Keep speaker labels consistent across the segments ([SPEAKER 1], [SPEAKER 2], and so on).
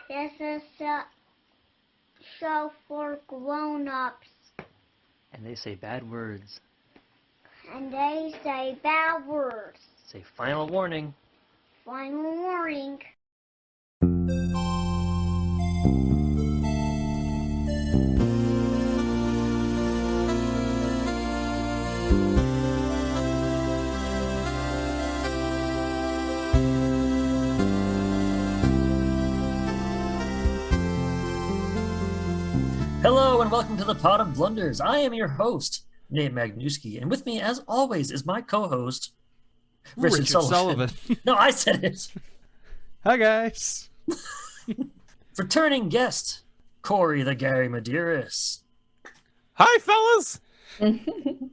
[SPEAKER 1] This is a show for grown-ups.
[SPEAKER 2] And they say bad words.
[SPEAKER 1] And they say bad words.
[SPEAKER 2] Say final warning.
[SPEAKER 1] Final warning.
[SPEAKER 2] Hello and welcome to the Pot of Blunders. I am your host, Nate Magnewski, and with me, as always, is my co-host, Richard Sullivan. No, I said it.
[SPEAKER 3] Hi, guys.
[SPEAKER 2] Returning guest, Cory the Gary Medeiros.
[SPEAKER 4] Hi, fellas.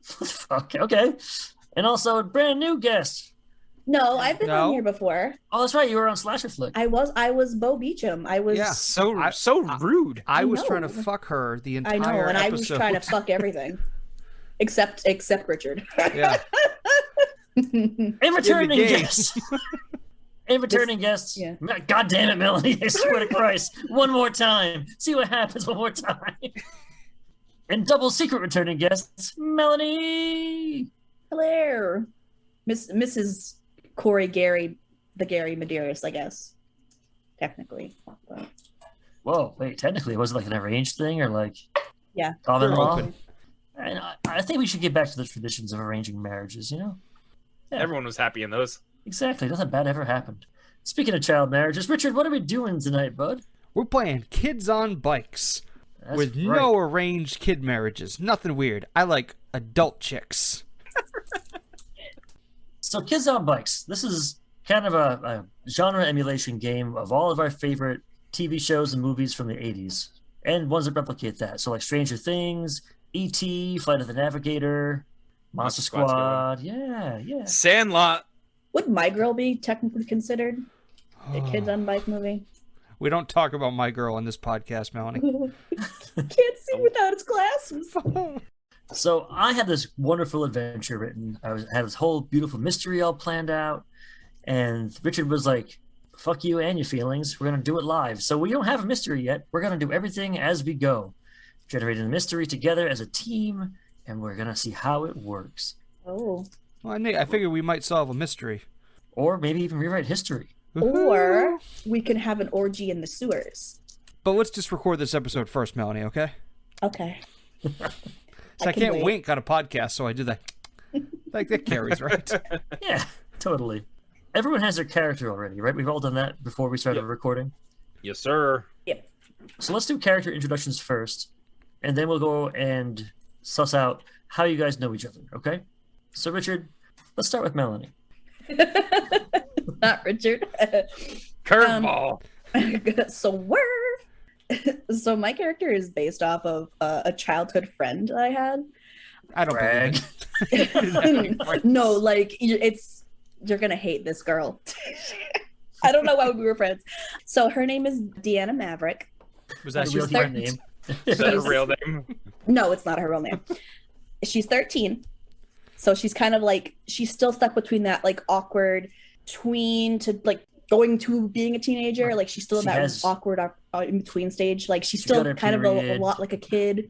[SPEAKER 2] Fuck, okay. And also a brand new guest.
[SPEAKER 5] No, I've been on here before.
[SPEAKER 2] Oh, that's right. You were on Slasher Flick.
[SPEAKER 5] I was Bo Beecham. I was
[SPEAKER 4] So rude.
[SPEAKER 3] I was trying to fuck her the entire
[SPEAKER 5] I know, and
[SPEAKER 3] episode.
[SPEAKER 5] I was trying to fuck everything, except Richard.
[SPEAKER 3] Yeah.
[SPEAKER 2] And returning guest. And returning guests.
[SPEAKER 5] Yeah.
[SPEAKER 2] God damn it, Melanie. I swear to Christ. One more time. See what happens one more time. And double secret returning guests, Melanie.
[SPEAKER 5] Hello, Mrs. Cory Gary, the Gary Medeiros, I guess. Technically. But...
[SPEAKER 2] Whoa, wait, technically, was it like an arranged thing or like
[SPEAKER 5] Yeah.
[SPEAKER 2] common-law? And I think we should get back to the traditions of arranging marriages, you know? Yeah.
[SPEAKER 4] Everyone was happy in those.
[SPEAKER 2] Exactly, nothing bad ever happened. Speaking of child marriages, Richard, what are we doing tonight, bud?
[SPEAKER 3] We're playing Kids on Bikes
[SPEAKER 2] That's
[SPEAKER 3] with
[SPEAKER 2] right.
[SPEAKER 3] no arranged kid marriages. Nothing weird. I like adult chicks.
[SPEAKER 2] So Kids on Bikes, this is kind of a genre emulation game of all of our favorite TV shows and movies from the 80s, and ones that replicate that. So like Stranger Things, E.T., Flight of the Navigator, Monster Squad. Yeah.
[SPEAKER 4] Sandlot.
[SPEAKER 5] Would My Girl be technically considered a Kids on Bike movie?
[SPEAKER 3] We don't talk about My Girl on this podcast, Melanie.
[SPEAKER 5] Can't see without its glasses.
[SPEAKER 2] So I had this wonderful adventure written. I had this whole beautiful mystery all planned out. And Richard was like, fuck you and your feelings. We're going to do it live. So we don't have a mystery yet. We're going to do everything as we go. Generating the mystery together as a team. And we're going to see how it works.
[SPEAKER 5] Oh.
[SPEAKER 3] Well, Nate, I figured we might solve a mystery.
[SPEAKER 2] Or maybe even rewrite history.
[SPEAKER 5] Or we can have an orgy in the sewers.
[SPEAKER 3] But let's just record this episode first, Melanie, okay?
[SPEAKER 5] Okay.
[SPEAKER 3] So I can't
[SPEAKER 5] wait.
[SPEAKER 3] wink on a podcast, so I do that. Like, that carries, right?
[SPEAKER 2] Yeah, totally. Everyone has their character already, right? We've all done that before we started recording.
[SPEAKER 4] Yes, sir.
[SPEAKER 5] Yep.
[SPEAKER 2] So let's do character introductions first, and then we'll go and suss out how you guys know each other, okay? So, Richard, let's start with Melanie.
[SPEAKER 5] Not Richard.
[SPEAKER 4] Curveball.
[SPEAKER 5] So my character is based off of a childhood friend I had.
[SPEAKER 3] I don't
[SPEAKER 2] Brag.
[SPEAKER 3] believe it.
[SPEAKER 5] No, like you're gonna hate this girl. I don't know why we were friends. So her name is Deanna Maverick.
[SPEAKER 3] Was that
[SPEAKER 2] Real
[SPEAKER 3] your
[SPEAKER 2] name?
[SPEAKER 4] Is that a real name?
[SPEAKER 5] No, it's not her real name. She's 13. So she's kind of like, she's still stuck between that like awkward tween to like going to being a teenager. Like she's still in that awkward in between stage. Like she's still kind of a lot like a kid.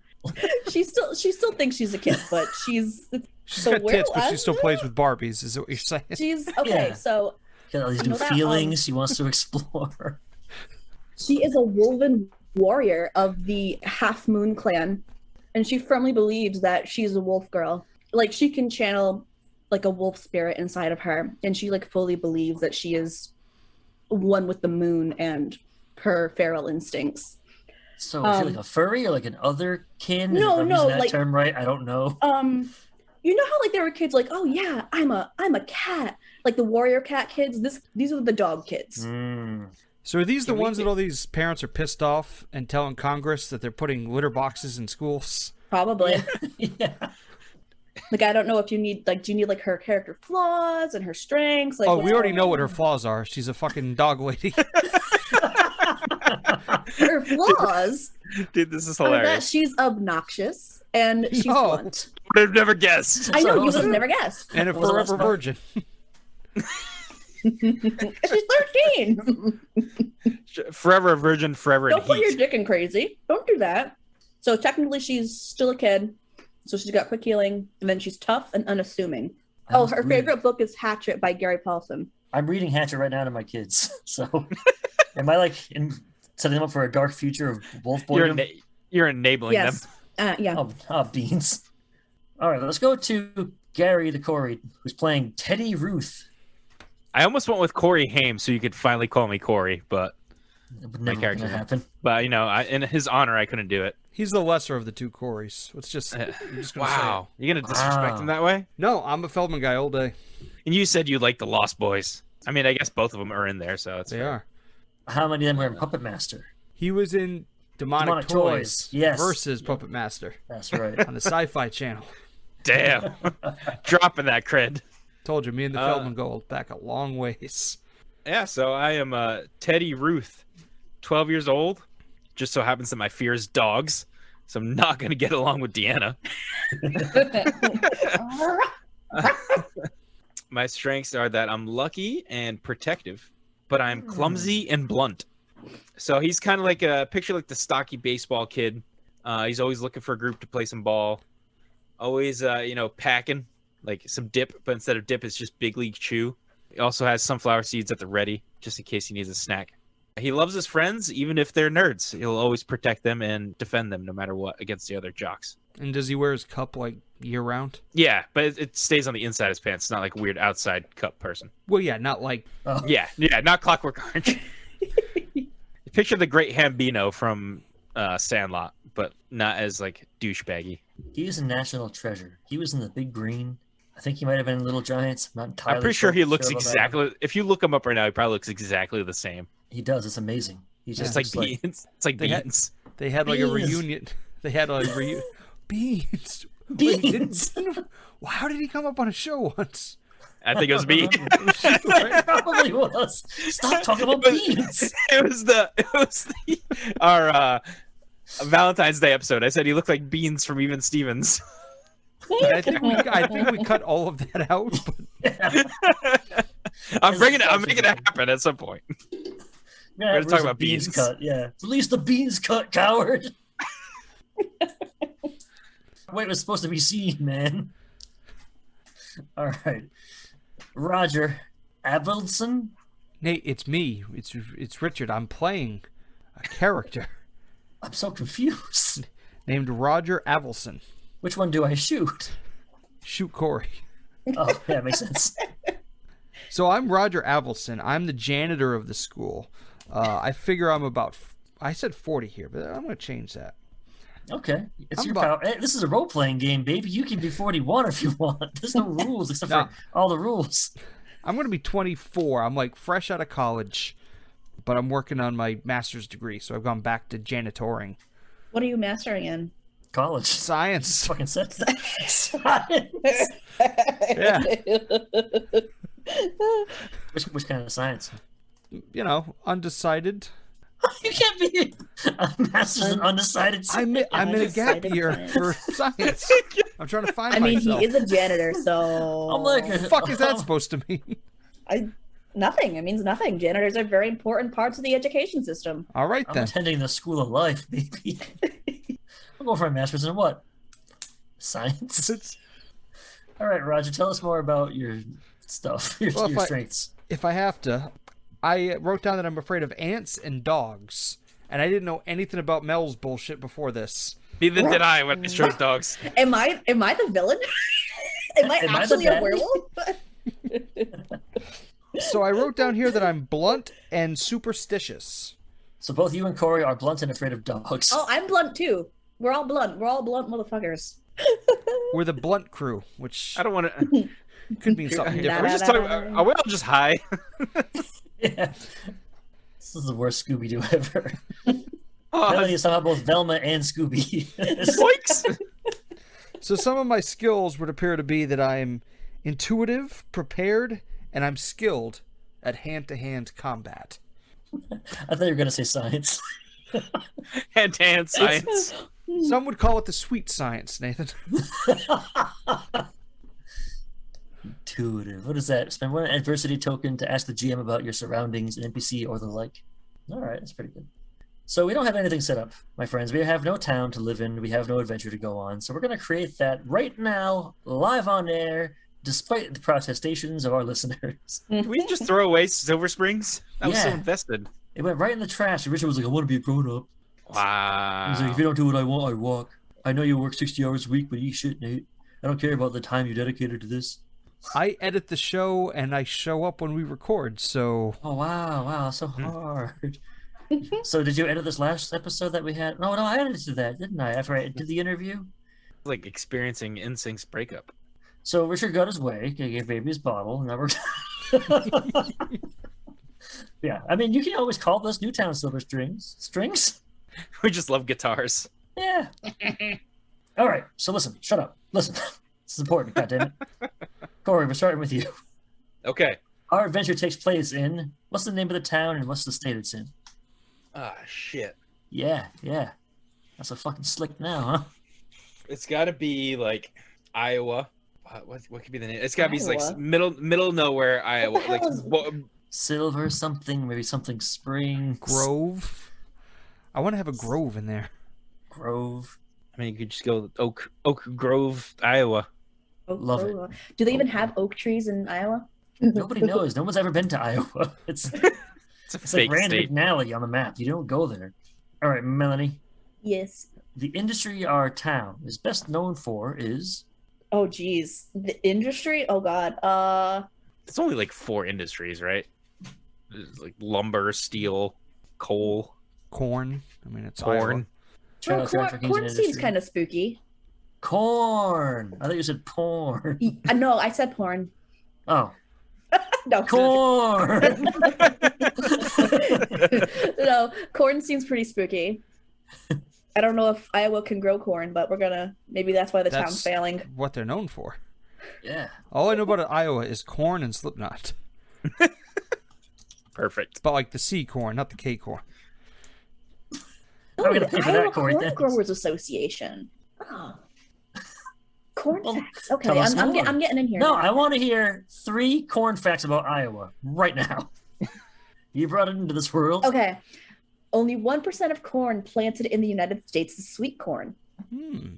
[SPEAKER 5] she still thinks she's a kid, but she's
[SPEAKER 3] got tits, but she still plays with Barbies, is what you're saying?
[SPEAKER 5] She's okay.
[SPEAKER 2] Yeah.
[SPEAKER 5] So
[SPEAKER 2] Got all these new feelings she wants to explore.
[SPEAKER 5] she is a woven warrior of the Half Moon clan, and she firmly believes that she's a wolf girl. Like she can channel like a wolf spirit inside of her, and she like fully believes that she is one with the moon and her feral instincts.
[SPEAKER 2] So is she like a furry or like an other kin?
[SPEAKER 5] No,
[SPEAKER 2] If I'm using that
[SPEAKER 5] like
[SPEAKER 2] term right? I don't know.
[SPEAKER 5] You know how like there were kids like, oh yeah, I'm a cat, like the warrior cat kids. These are the dog kids.
[SPEAKER 3] So are these the ones that all these parents are pissed off and telling Congress that they're putting litter boxes in schools?
[SPEAKER 5] Probably.
[SPEAKER 2] Yeah.
[SPEAKER 5] Like I don't know if you need like, do you need like her character flaws and her strengths? Like,
[SPEAKER 3] Oh, we already know what her flaws are. She's a fucking dog lady.
[SPEAKER 5] Her flaws.
[SPEAKER 4] Dude, this is
[SPEAKER 5] Are that
[SPEAKER 4] hilarious.
[SPEAKER 5] she's obnoxious and she's blunt.
[SPEAKER 4] Would have never guessed.
[SPEAKER 5] I know,
[SPEAKER 2] So-
[SPEAKER 5] you would have never guessed.
[SPEAKER 3] And a
[SPEAKER 2] What was the last
[SPEAKER 3] forever
[SPEAKER 2] part?
[SPEAKER 3] virgin.
[SPEAKER 5] She's 13.
[SPEAKER 4] Forever a virgin, forever in
[SPEAKER 5] Don't put your
[SPEAKER 4] heat.
[SPEAKER 5] dick in crazy. Don't do that. So technically, she's still a kid. So she's got quick healing, and then she's tough and unassuming. Oh, her favorite book is Hatchet by Gary Paulson.
[SPEAKER 2] I'm reading Hatchet right now to my kids. So, am I setting them up for a dark future of wolf boydom?
[SPEAKER 4] You're enabling them.
[SPEAKER 5] Yeah.
[SPEAKER 2] Beans. All right, let's go to Gary the Cory, who's playing Teddy Ruth.
[SPEAKER 4] I almost went with Corey Haim so you could finally call me Cory, but
[SPEAKER 2] It would
[SPEAKER 4] my
[SPEAKER 2] never
[SPEAKER 4] character
[SPEAKER 2] happen.
[SPEAKER 4] But in his honor, I couldn't do it.
[SPEAKER 3] He's the lesser of the two Corys. I'm just gonna
[SPEAKER 4] Wow, you're gonna disrespect him that way?
[SPEAKER 3] say. No, I'm a Feldman guy all day.
[SPEAKER 4] And you said you like the Lost Boys. I mean, I guess both of them are in there, so it's
[SPEAKER 3] They
[SPEAKER 4] fair.
[SPEAKER 3] are.
[SPEAKER 2] How many of them were in Puppet Master?
[SPEAKER 3] He was in Demonic Toys
[SPEAKER 2] Yes.
[SPEAKER 3] versus Puppet Master
[SPEAKER 2] That's right.
[SPEAKER 3] on the Sci-Fi Channel.
[SPEAKER 4] Damn, dropping that cred.
[SPEAKER 3] Told you, me and the Feldman go back a long ways.
[SPEAKER 4] Yeah, so I am Teddy Ruth, 12 years old. Just so happens that my fear is dogs, so I'm not going to get along with Deanna. My strengths are that I'm lucky and protective, but I'm clumsy and blunt. So he's kind of like picture like the stocky baseball kid. He's always looking for a group to play some ball. Always, packing like some dip, but instead of dip, it's just Big League Chew. He also has sunflower seeds at the ready, just in case he needs a snack. He loves his friends, even if they're nerds. He'll always protect them and defend them no matter what against the other jocks.
[SPEAKER 3] And does he wear his cup like year round?
[SPEAKER 4] Yeah, but it stays on the inside of his pants. It's not like a weird outside cup person.
[SPEAKER 3] Well, yeah, not like
[SPEAKER 4] Yeah, not Clockwork Orange. Picture the Great Hambino from Sandlot, but not as like douchebaggy.
[SPEAKER 2] He is a national treasure. He was in The Big Green. I think he might have been in Little Giants. I'm not entirely
[SPEAKER 4] I'm pretty sure he looks
[SPEAKER 2] about that.
[SPEAKER 4] exactly. If you look him up right now, he probably looks exactly the same.
[SPEAKER 2] He does. It's amazing. He's
[SPEAKER 4] Just
[SPEAKER 2] just
[SPEAKER 4] like beans. It's like
[SPEAKER 3] They had-
[SPEAKER 4] beans.
[SPEAKER 3] they had like a
[SPEAKER 2] Beans.
[SPEAKER 3] reunion. They had a reunion. Beans.
[SPEAKER 2] Beans.
[SPEAKER 3] Well, how did he come up on a show once?
[SPEAKER 4] I think it was me.
[SPEAKER 2] It probably was. Stop talking about beans.
[SPEAKER 4] It was our Valentine's Day episode. I said he looked like Beans from Even Stevens.
[SPEAKER 3] I think we cut all of that out. But
[SPEAKER 4] I'm making it happen at some point.
[SPEAKER 2] Yeah,
[SPEAKER 4] We're gonna talk
[SPEAKER 2] where's the
[SPEAKER 4] about beans.
[SPEAKER 2] cut. Yeah, release the beans cut, coward. Wait, it was supposed to be seen, man. All right, Roger Avildsen.
[SPEAKER 3] Nate, it's me. It's Richard. I'm playing a character
[SPEAKER 2] I'm so confused.
[SPEAKER 3] named Roger Avildsen.
[SPEAKER 2] Which one do I shoot?
[SPEAKER 3] Shoot Cory.
[SPEAKER 2] Oh, yeah, makes sense.
[SPEAKER 3] So I'm Roger Avildsen. I'm the janitor of the school. I figure I'm about. I said 40 here, but I'm going to change that.
[SPEAKER 2] Okay, it's
[SPEAKER 3] I'm
[SPEAKER 2] your
[SPEAKER 3] about-
[SPEAKER 2] power. Hey, this is a role-playing game, baby. You can be 41 if you want. There's no rules except
[SPEAKER 3] No.
[SPEAKER 2] for all the rules.
[SPEAKER 3] I'm going to be 24. I'm like fresh out of college, but I'm working on my master's degree, so I've gone back to janitoring.
[SPEAKER 5] What are you mastering in?
[SPEAKER 2] College.
[SPEAKER 3] Science.
[SPEAKER 2] Fucking sense. Science.
[SPEAKER 3] Yeah.
[SPEAKER 2] Which kind of science?
[SPEAKER 3] You know, undecided.
[SPEAKER 2] You can't be a master's in undecided
[SPEAKER 3] I'm in a gap
[SPEAKER 5] Undecided
[SPEAKER 3] year
[SPEAKER 5] science.
[SPEAKER 3] for science. I'm trying to find
[SPEAKER 5] I mean,
[SPEAKER 3] myself.
[SPEAKER 5] he is a janitor, so
[SPEAKER 2] I'm like
[SPEAKER 3] What the fuck is that supposed to mean?
[SPEAKER 5] nothing. It means nothing. Janitors are very important parts of the education system.
[SPEAKER 3] All right,
[SPEAKER 2] I'm
[SPEAKER 3] then.
[SPEAKER 2] attending the school of life, baby. I'm going for a master's in what? Science. All right, Roger, tell us more about your stuff, your
[SPEAKER 3] Well, if I-
[SPEAKER 2] strengths.
[SPEAKER 3] If I have to, I wrote down that I'm afraid of ants and dogs. And I didn't know anything about Mel's bullshit before this.
[SPEAKER 4] Neither did I when I chose dogs.
[SPEAKER 5] Am I the villain? Am I
[SPEAKER 2] Am I the
[SPEAKER 5] actually a
[SPEAKER 2] bad?
[SPEAKER 5] werewolf?
[SPEAKER 3] So I wrote down here that I'm blunt and superstitious.
[SPEAKER 2] So both you and Cory are blunt and afraid of dogs.
[SPEAKER 5] Oh, I'm blunt too. We're all blunt. We're all blunt motherfuckers.
[SPEAKER 3] We're the blunt crew, which
[SPEAKER 4] I don't want to.
[SPEAKER 3] could mean something
[SPEAKER 4] We're
[SPEAKER 3] different.
[SPEAKER 4] just talking. Are we all just high?
[SPEAKER 2] Yeah. This is the worst Scooby-Doo ever.
[SPEAKER 4] Oh,
[SPEAKER 2] Melanie is somehow both Velma and Scooby.
[SPEAKER 4] Zoinks!
[SPEAKER 3] So some of my skills would appear to be that I'm intuitive, prepared, and I'm skilled at hand-to-hand combat.
[SPEAKER 2] I thought you were going to say science.
[SPEAKER 4] Hand-to-hand science.
[SPEAKER 3] Some would call it the sweet science, Nathan.
[SPEAKER 2] Intuitive. What is that? Spend one adversity token to ask the GM about your surroundings, an NPC, or the like. All right, that's pretty good. So we don't have anything set up, my friends. We have no town to live in. We have no adventure to go on. So we're going to create that right now, live on air, despite the protestations of our listeners.
[SPEAKER 4] Can we just throw away Silver Springs? I was so
[SPEAKER 2] Yeah.
[SPEAKER 4] invested.
[SPEAKER 2] It went right in the trash. And Richard was like, I want to be a grown-up.
[SPEAKER 4] Wow.
[SPEAKER 2] He's like, if you don't do what I want, I walk. I know you work 60 hours a week, but eat shit, Nate. I don't care about the time you dedicated to this.
[SPEAKER 3] I edit the show and I show up when we record, so...
[SPEAKER 2] Oh, wow, so hard. So did you edit this last episode that we had? No, I edited that, didn't I? After I did the interview?
[SPEAKER 4] Like experiencing NSYNC's breakup.
[SPEAKER 2] So Richard got his way. He gave baby his bottle. And now we're... Yeah, I mean, you can always call those Newtown Silver Strings. Strings?
[SPEAKER 4] We just love guitars.
[SPEAKER 2] Yeah. All right, so listen. Shut up. Listen. This is important, goddammit. Cory, we're starting with you.
[SPEAKER 4] Okay.
[SPEAKER 2] Our adventure takes place in... What's the name of the town and what's the state it's in?
[SPEAKER 4] Ah, shit.
[SPEAKER 2] Yeah. That's a fucking slick now, huh?
[SPEAKER 4] It's got to be like Iowa. What could be the name? It's got to be like
[SPEAKER 5] Iowa?
[SPEAKER 4] middle nowhere Iowa.
[SPEAKER 5] hell
[SPEAKER 4] Like
[SPEAKER 5] is-
[SPEAKER 2] Silver something, maybe something spring.
[SPEAKER 3] Grove? I want to have a grove in there.
[SPEAKER 2] Grove.
[SPEAKER 4] I mean, you could just go Oak Grove, Iowa.
[SPEAKER 2] Love it.
[SPEAKER 5] Do they even have oak trees in Iowa?
[SPEAKER 2] Nobody knows. No one's ever been to Iowa. It's
[SPEAKER 4] It's a
[SPEAKER 2] like
[SPEAKER 4] fake
[SPEAKER 2] Random
[SPEAKER 4] state.
[SPEAKER 2] McNally on the map. You don't go there. All right, Melanie.
[SPEAKER 5] Yes.
[SPEAKER 2] The industry our town is best known for is...
[SPEAKER 5] Oh, geez. The industry? Oh, God.
[SPEAKER 4] It's only like 4 industries, right? There's like lumber, steel, coal,
[SPEAKER 3] Corn. I mean, it's
[SPEAKER 4] corn.
[SPEAKER 3] Iowa.
[SPEAKER 2] Child
[SPEAKER 5] Well,
[SPEAKER 2] trafficking
[SPEAKER 5] corn
[SPEAKER 2] an
[SPEAKER 5] seems
[SPEAKER 2] industry.
[SPEAKER 5] kind of spooky.
[SPEAKER 2] Corn. I thought you said porn.
[SPEAKER 5] No, I said porn.
[SPEAKER 2] Oh,
[SPEAKER 5] No,
[SPEAKER 2] corn.
[SPEAKER 5] no, corn seems pretty spooky. I don't know if Iowa can grow corn, but maybe that's why the town's failing.
[SPEAKER 3] What they're known for.
[SPEAKER 2] Yeah.
[SPEAKER 3] All I know about Iowa is corn and Slipknot.
[SPEAKER 4] Perfect.
[SPEAKER 3] But like the C corn, not the K corn.
[SPEAKER 2] How are we gonna
[SPEAKER 5] the
[SPEAKER 2] pay for that,
[SPEAKER 5] Iowa
[SPEAKER 2] Cory?
[SPEAKER 5] Corn
[SPEAKER 2] Thanks.
[SPEAKER 5] Growers Association. Oh. Corn
[SPEAKER 2] Well,
[SPEAKER 5] facts. Okay,
[SPEAKER 2] tell us
[SPEAKER 5] I'm
[SPEAKER 2] more.
[SPEAKER 5] getting in here.
[SPEAKER 2] No,
[SPEAKER 5] now.
[SPEAKER 2] I want to hear 3 corn facts about Iowa right now. You brought it into this world.
[SPEAKER 5] Okay. Only 1% of corn planted in the United States is sweet corn.
[SPEAKER 2] Mhm.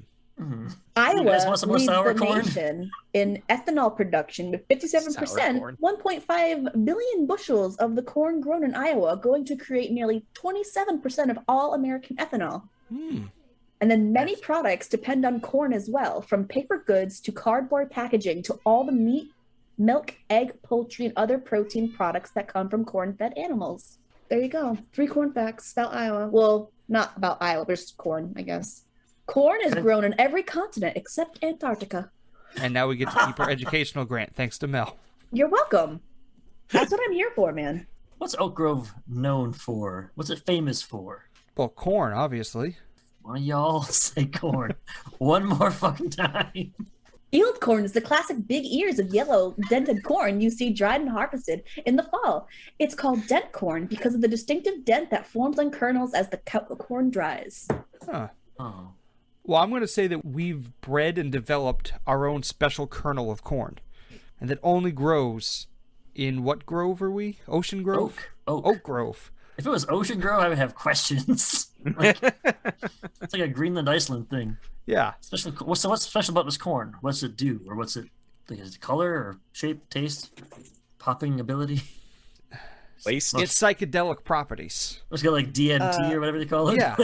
[SPEAKER 5] Iowa
[SPEAKER 2] guys want some more
[SPEAKER 5] leads
[SPEAKER 2] sour
[SPEAKER 5] the
[SPEAKER 2] corn?
[SPEAKER 5] nation in ethanol production with 57%,
[SPEAKER 4] Sour corn.
[SPEAKER 5] 1.5 billion bushels of the corn grown in Iowa going to create nearly 27% of all American ethanol. And then many products depend on corn as well, from paper goods to cardboard packaging to all the meat, milk, egg, poultry, and other protein products that come from corn-fed animals. There you go. 3 corn facts about Iowa. Well, not about Iowa, but just corn, I guess. Corn is grown in every continent except Antarctica.
[SPEAKER 3] And now we get to keep our educational grant, thanks to Mel.
[SPEAKER 5] You're welcome. That's what I'm here for, man.
[SPEAKER 2] What's Oak Grove known for? What's it famous for?
[SPEAKER 3] Well, corn, obviously.
[SPEAKER 2] Why don't y'all say corn one more fucking time?
[SPEAKER 5] Field corn is the classic big ears of yellow dented corn you see dried and harvested in the fall. It's called dent corn because of the distinctive dent that forms on kernels as the corn dries.
[SPEAKER 3] Huh.
[SPEAKER 2] Oh.
[SPEAKER 3] Well, I'm going to say that we've bred and developed our own special kernel of corn. And that only grows in what grove are we? Ocean Grove? Oak Grove.
[SPEAKER 2] If it was Ocean Grove, I would have questions. Like, it's like a Greenland, Iceland thing.
[SPEAKER 3] Yeah.
[SPEAKER 2] What's special about this corn? What's it do? Or what's it, like, is it color or shape, taste, popping ability?
[SPEAKER 4] Lace.
[SPEAKER 3] It's psychedelic properties.
[SPEAKER 2] It's got like DMT or whatever they call it.
[SPEAKER 3] Yeah.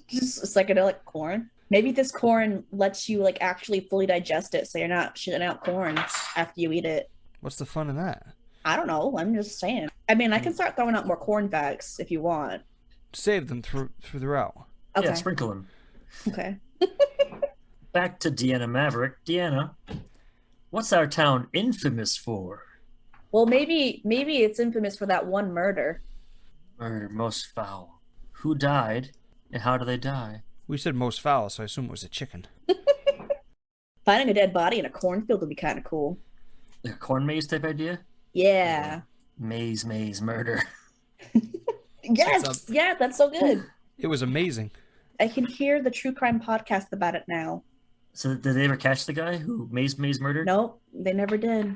[SPEAKER 5] Just psychedelic corn. Maybe this corn lets you like actually fully digest it, so you're not shitting out corn after you eat it.
[SPEAKER 3] What's the fun in that?
[SPEAKER 5] I don't know. I'm just saying. I mean, I can start throwing out more corn facts if you want.
[SPEAKER 3] Save them throughout.
[SPEAKER 5] Okay.
[SPEAKER 2] Yeah, sprinkle them.
[SPEAKER 5] Okay.
[SPEAKER 2] Back to Deanna Maverick. Deanna, what's our town infamous for?
[SPEAKER 5] Well, maybe it's infamous for that one murder.
[SPEAKER 2] Murder most foul. Who died and how do they die?
[SPEAKER 3] We said most foul, so I assume it was a chicken.
[SPEAKER 5] Finding a dead body in a cornfield would be kind of cool.
[SPEAKER 2] Like a corn maze type idea?
[SPEAKER 5] Yeah.
[SPEAKER 2] Maze, murder.
[SPEAKER 5] Yes. Yeah, that's so good.
[SPEAKER 3] It was amazing.
[SPEAKER 5] I can hear the true crime podcast about it now.
[SPEAKER 2] So did they ever catch the guy who Maze murdered?
[SPEAKER 5] Nope, they never did.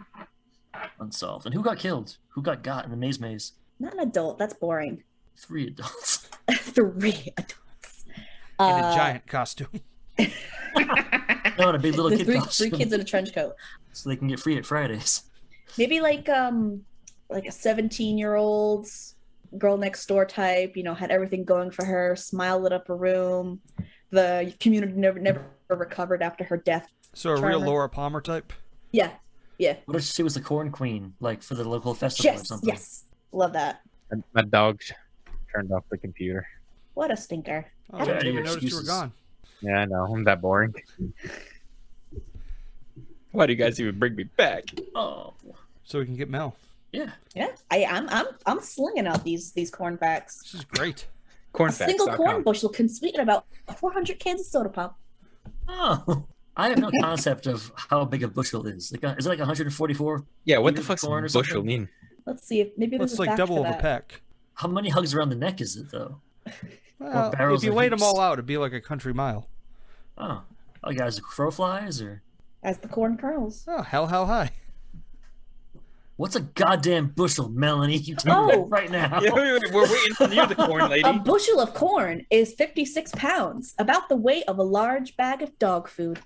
[SPEAKER 2] Unsolved. And who got killed? Who got in the maze?
[SPEAKER 5] Not an adult. That's boring.
[SPEAKER 2] 3 adults.
[SPEAKER 5] 3 adults.
[SPEAKER 3] In a giant costume.
[SPEAKER 2] No, in a big little kid
[SPEAKER 5] three
[SPEAKER 2] costume.
[SPEAKER 5] kids in a trench coat.
[SPEAKER 2] So they can get free at Fridays.
[SPEAKER 5] Maybe like a 17-year-old girl next door type, had everything going for her, smile lit up her room. The community never recovered after her death.
[SPEAKER 3] So a real Laura Palmer type?
[SPEAKER 5] Yeah.
[SPEAKER 2] What if she was the corn queen, like for the local festival or something?
[SPEAKER 5] Yes. Love that.
[SPEAKER 4] My dog turned off the computer.
[SPEAKER 5] What a stinker.
[SPEAKER 3] Oh, I didn't even notice you were gone.
[SPEAKER 4] Yeah, I know. I'm that boring. Why do you guys even bring me back?
[SPEAKER 2] Oh.
[SPEAKER 3] So we can get Mel.
[SPEAKER 5] Yeah. I'm slinging out these corn facts.
[SPEAKER 3] This is great.
[SPEAKER 5] A single corn bushel can sweeten about 400 cans of soda pop.
[SPEAKER 2] Oh. I have no concept of how big a bushel is. Is it like 144?
[SPEAKER 4] Yeah, what the fuck's
[SPEAKER 2] corn or
[SPEAKER 4] bushel
[SPEAKER 2] something?
[SPEAKER 4] mean?
[SPEAKER 5] Let's see if maybe there's
[SPEAKER 3] It's
[SPEAKER 5] a
[SPEAKER 3] like
[SPEAKER 5] fact
[SPEAKER 3] double
[SPEAKER 5] for
[SPEAKER 3] of a
[SPEAKER 5] that.
[SPEAKER 3] peck.
[SPEAKER 2] How many hugs around the neck is it though?
[SPEAKER 3] Well,
[SPEAKER 2] barrels
[SPEAKER 3] if you
[SPEAKER 2] of
[SPEAKER 3] laid them
[SPEAKER 2] heaps.
[SPEAKER 3] all out, it'd be like a country mile.
[SPEAKER 2] Oh, guys, crow flies or
[SPEAKER 5] As the corn kernels.
[SPEAKER 3] Oh, how high?
[SPEAKER 2] what's a goddamn bushel, Melanie? You tell me
[SPEAKER 5] Oh.
[SPEAKER 2] right now.
[SPEAKER 4] Yeah, we're waiting for you, the corn lady.
[SPEAKER 5] A bushel of corn is 56 pounds, about the weight of a large bag of dog food.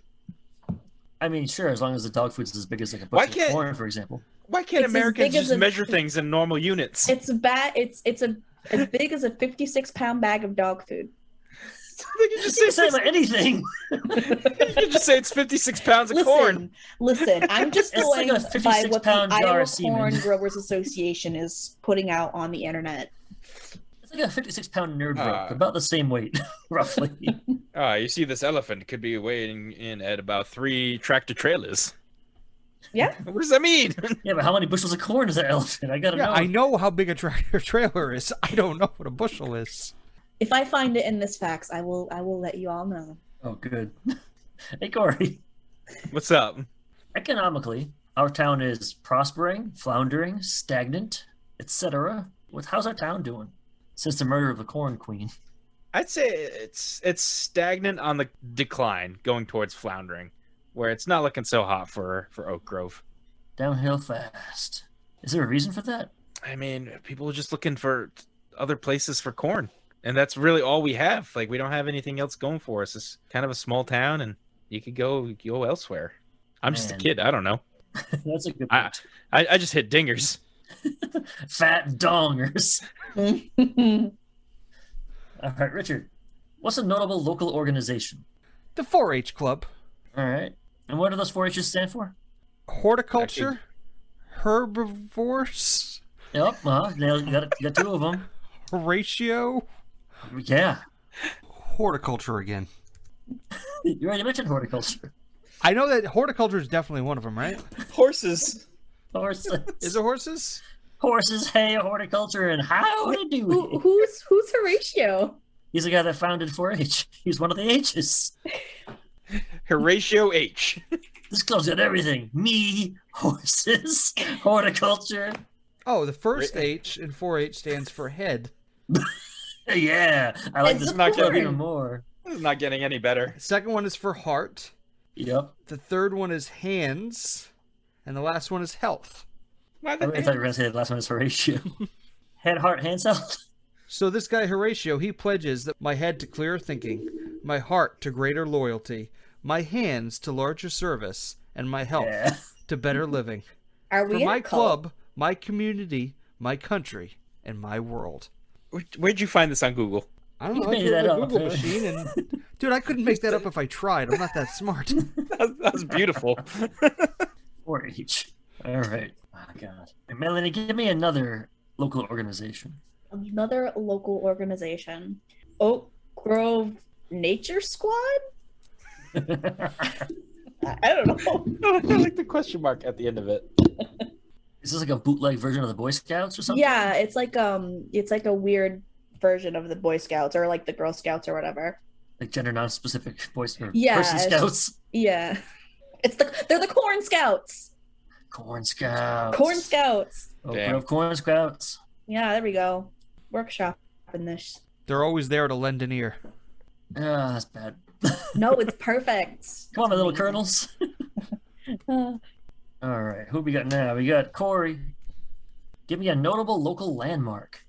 [SPEAKER 2] I mean, sure, as long as the dog food's as big as like a
[SPEAKER 4] Why
[SPEAKER 2] bushel of
[SPEAKER 4] can't-
[SPEAKER 2] corn, for example.
[SPEAKER 4] Why can't
[SPEAKER 5] It's as
[SPEAKER 4] Americans
[SPEAKER 5] big as
[SPEAKER 4] just
[SPEAKER 5] a-
[SPEAKER 4] measure things in normal units?
[SPEAKER 5] It's as big as a 56-pound bag of dog food.
[SPEAKER 4] They can just
[SPEAKER 2] You can
[SPEAKER 4] say
[SPEAKER 2] say about anything.
[SPEAKER 4] you can just say it's 56 pounds of corn.
[SPEAKER 5] Listen, I'm just
[SPEAKER 2] It's
[SPEAKER 5] going
[SPEAKER 2] like a
[SPEAKER 5] by what the
[SPEAKER 2] 56-pound jar
[SPEAKER 5] Iowa
[SPEAKER 2] of semen.
[SPEAKER 5] Corn Growers Association is putting out on the internet.
[SPEAKER 2] It's like a 56-pound nerd rope,
[SPEAKER 4] Ah.
[SPEAKER 2] about the same weight, roughly.
[SPEAKER 4] You see, this elephant could be weighing in at about 3 tractor trailers.
[SPEAKER 5] Yeah.
[SPEAKER 4] What does that mean?
[SPEAKER 2] Yeah, but how many bushels of corn is that elephant? I gotta
[SPEAKER 3] Yeah,
[SPEAKER 2] know.
[SPEAKER 3] I know how big a tractor trailer is. I don't know what a bushel is.
[SPEAKER 5] If I find it in this facts, I will let you all know.
[SPEAKER 2] Oh, good. Hey, Cory.
[SPEAKER 4] What's up?
[SPEAKER 2] Economically, our town is prospering, floundering, stagnant, etc. How's our town doing since the murder of the Corn Queen?
[SPEAKER 4] I'd say it's stagnant on the decline, going towards floundering, where it's not looking so hot for Oak Grove.
[SPEAKER 2] Downhill fast. Is there a reason for that?
[SPEAKER 4] I mean, people are just looking for other places for corn, and that's really all we have. Like, we don't have anything else going for us. It's kind of a small town, and you could go elsewhere. I'm just a
[SPEAKER 2] Man.
[SPEAKER 4] kid. I don't know.
[SPEAKER 2] That's a good
[SPEAKER 4] I-
[SPEAKER 2] point.
[SPEAKER 4] I just hit dingers.
[SPEAKER 2] Fat dongers. All right, Richard. What's a notable local organization?
[SPEAKER 3] The 4-H Club.
[SPEAKER 2] All right. And what do those 4-H's stand for?
[SPEAKER 3] Horticulture. Herbivores.
[SPEAKER 2] Yep. You got 2 of them.
[SPEAKER 3] Horatio.
[SPEAKER 2] Yeah.
[SPEAKER 3] Horticulture again.
[SPEAKER 2] You already mentioned horticulture.
[SPEAKER 3] I know that horticulture is definitely one of them, right?
[SPEAKER 4] Horses.
[SPEAKER 2] Horses.
[SPEAKER 3] Is it horses?
[SPEAKER 2] Horses, hay, horticulture, and how to do it.
[SPEAKER 5] Who's Horatio?
[SPEAKER 2] He's the guy that founded 4-H. He's one of the H's.
[SPEAKER 4] Horatio H.
[SPEAKER 2] This club's got everything. Me, horses, horticulture.
[SPEAKER 3] Oh, the first H in 4-H stands for head.
[SPEAKER 2] Yeah, I like
[SPEAKER 5] It's
[SPEAKER 2] this
[SPEAKER 5] a
[SPEAKER 2] club
[SPEAKER 5] corn.
[SPEAKER 2] even more.
[SPEAKER 4] This is not getting any better.
[SPEAKER 3] The second one is for heart.
[SPEAKER 2] Yep.
[SPEAKER 3] The third one is hands. And the last one is health.
[SPEAKER 4] Why
[SPEAKER 2] I
[SPEAKER 4] the
[SPEAKER 2] really thought you were going to say the last one is Horatio. Head, heart, hand cell.
[SPEAKER 3] So this guy Horatio, he pledges that my head to clearer thinking, my heart to greater loyalty, my hands to larger service, and my health
[SPEAKER 2] Yeah.
[SPEAKER 3] to better living.
[SPEAKER 5] Are we
[SPEAKER 3] For
[SPEAKER 5] in
[SPEAKER 3] my
[SPEAKER 5] a cult?
[SPEAKER 3] club, my community, my country, and my world.
[SPEAKER 4] Where'd you find this on Google?
[SPEAKER 3] I don't
[SPEAKER 2] You
[SPEAKER 3] know. I
[SPEAKER 2] made
[SPEAKER 3] put it
[SPEAKER 2] that
[SPEAKER 3] in a
[SPEAKER 2] up,
[SPEAKER 3] Google
[SPEAKER 2] huh?
[SPEAKER 3] machine, and dude, I couldn't make that up if I tried. I'm not that smart.
[SPEAKER 4] That was beautiful.
[SPEAKER 2] 4-H. All right. Oh, God. And Melanie, give me another local organization.
[SPEAKER 5] Another local organization. Oak Grove Nature Squad? I don't know.
[SPEAKER 4] I like the question mark at the end of it.
[SPEAKER 2] Is this like a bootleg version of the Boy Scouts or something?
[SPEAKER 5] Yeah, it's like a weird version of the Boy Scouts or like the Girl Scouts or whatever.
[SPEAKER 2] Like gender non-specific boys or
[SPEAKER 5] Yeah,
[SPEAKER 2] person
[SPEAKER 5] it's
[SPEAKER 2] scouts.
[SPEAKER 5] Yeah. They're the Corn Scouts.
[SPEAKER 2] Corn Scouts.
[SPEAKER 5] Corn Scouts.
[SPEAKER 2] Oak
[SPEAKER 4] Damn.
[SPEAKER 2] Grove Corn Scouts.
[SPEAKER 5] Yeah, there we go. Workshop in this.
[SPEAKER 3] They're always there to lend an ear.
[SPEAKER 2] Ah, that's bad.
[SPEAKER 5] No, it's perfect.
[SPEAKER 2] Come on, my little colonels. All right, who we got now? We got Cory. Give me a notable local landmark.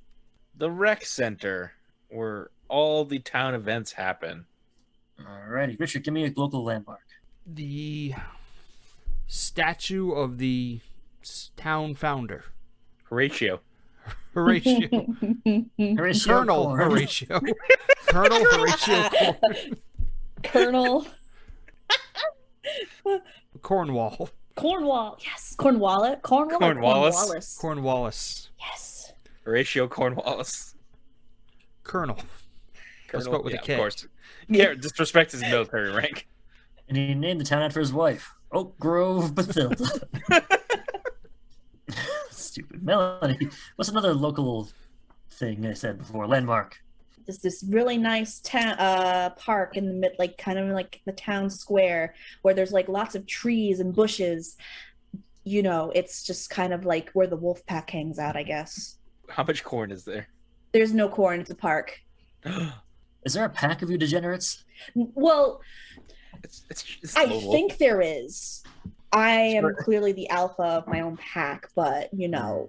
[SPEAKER 4] The rec center, where all the town events happen.
[SPEAKER 2] All righty, Richard, give me a local landmark.
[SPEAKER 3] The statue of the town founder.
[SPEAKER 4] Horatio.
[SPEAKER 3] Horatio. Colonel
[SPEAKER 2] Corn.
[SPEAKER 3] Horatio. Colonel Horatio Corn.
[SPEAKER 5] Colonel
[SPEAKER 3] Cornwall.
[SPEAKER 5] Cornwall. Yes. Cornwallis. Cornwall.
[SPEAKER 4] Cornwallis.
[SPEAKER 3] Cornwallis.
[SPEAKER 5] Yes.
[SPEAKER 4] Horatio Cornwallis.
[SPEAKER 3] Colonel. Let's go with a K.
[SPEAKER 4] Of course. Yeah, disrespect his military rank.
[SPEAKER 2] And he named the town after his wife, Oak Grove, Bethilda. Stupid. Melanie, what's another local thing I said before? Landmark.
[SPEAKER 5] There's this really nice park in the mid, like kind of like the town square, where there's like lots of trees and bushes. You know, it's just kind of like where the wolf pack hangs out, I guess.
[SPEAKER 4] How much corn is there?
[SPEAKER 5] There's no corn. It's a park.
[SPEAKER 2] Is there a pack of you degenerates?
[SPEAKER 5] Well,
[SPEAKER 4] It's
[SPEAKER 5] I
[SPEAKER 4] local.
[SPEAKER 5] think there is. I am clearly the alpha of my own pack, but you know,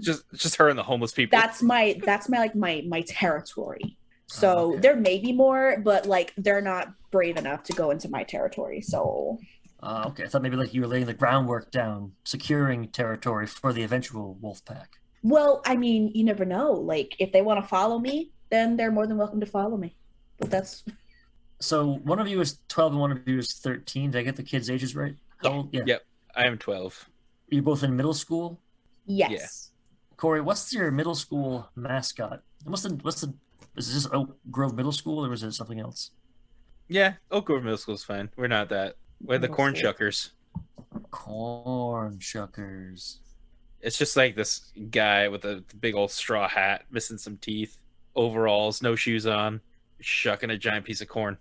[SPEAKER 4] just her and the homeless people.
[SPEAKER 5] that's my territory. So there may be more, but like they're not brave enough to go into my territory. So
[SPEAKER 2] Okay, I thought maybe like you were laying the groundwork down, securing territory for the eventual wolf pack.
[SPEAKER 5] well, I mean, you never know. Like if they want to follow me, then they're more than welcome to follow me. But that's
[SPEAKER 2] So one of you is 12 and one of you is 13. Did I get the kids' ages right? How old? Yeah.
[SPEAKER 4] Yep, I am 12.
[SPEAKER 2] You're both in middle school?
[SPEAKER 5] yes.
[SPEAKER 2] Cory, what's your middle school mascot? Is this Oak Grove Middle School or is it something else?
[SPEAKER 4] Yeah, Oak Grove Middle School's fine. We're not that. We're the
[SPEAKER 5] Middle
[SPEAKER 4] corn
[SPEAKER 5] school.
[SPEAKER 4] shuckers.
[SPEAKER 2] Corn shuckers.
[SPEAKER 4] It's just like this guy with a big old straw hat, missing some teeth, overalls, no shoes on, shucking a giant piece of corn.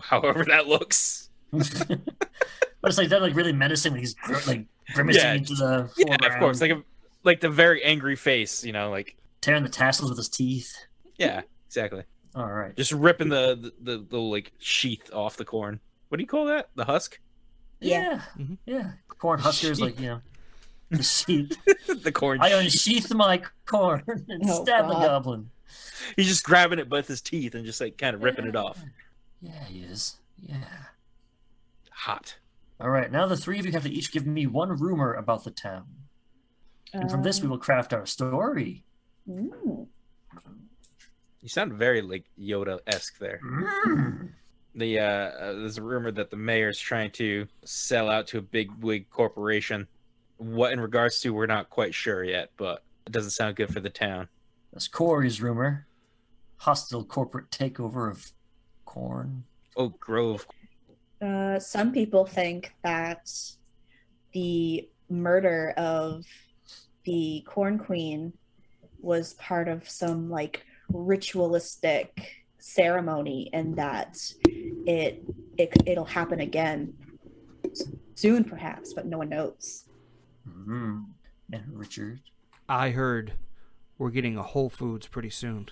[SPEAKER 4] However that looks.
[SPEAKER 2] But it's like that, like really menacing. Like he's like grimacing
[SPEAKER 4] Yeah,
[SPEAKER 2] into the
[SPEAKER 4] Yeah, of
[SPEAKER 2] foreground,
[SPEAKER 4] course. Like the very angry face, you know, like
[SPEAKER 2] tearing the tassels with his teeth.
[SPEAKER 4] yeah, exactly.
[SPEAKER 2] All right.
[SPEAKER 4] Just ripping the little like sheath off the corn. What do you call that? The husk?
[SPEAKER 2] Yeah.
[SPEAKER 3] Mhm.
[SPEAKER 2] Yeah. Corn huskers, like, you know, the sheath.
[SPEAKER 4] The corn.
[SPEAKER 2] I
[SPEAKER 4] sheath.
[SPEAKER 2] unsheath my corn and
[SPEAKER 5] Oh,
[SPEAKER 2] stab the
[SPEAKER 5] God.
[SPEAKER 2] goblin.
[SPEAKER 4] He's just grabbing it with his teeth and just like kind of ripping it off.
[SPEAKER 2] Yeah, he is. Yeah.
[SPEAKER 4] Hot.
[SPEAKER 2] All right. Now the three of you have to each give me one rumor about the town. And from this, we will craft our story.
[SPEAKER 5] Ooh.
[SPEAKER 4] You sound very like Yoda-esque there.
[SPEAKER 2] Mm.
[SPEAKER 4] There's a rumor that the mayor's trying to sell out to a big wig corporation. What in regards to, we're not quite sure yet, but it doesn't sound good for the town.
[SPEAKER 2] That's Cory's rumor. Hostile corporate takeover of corn.
[SPEAKER 4] Oak Grove.
[SPEAKER 5] Some people think that the murder of the Corn Queen was part of some like ritualistic ceremony, and that it'll happen again soon, perhaps, but no one knows.
[SPEAKER 2] Mm. And Richard.
[SPEAKER 3] I heard we're getting a Whole Foods pretty soon.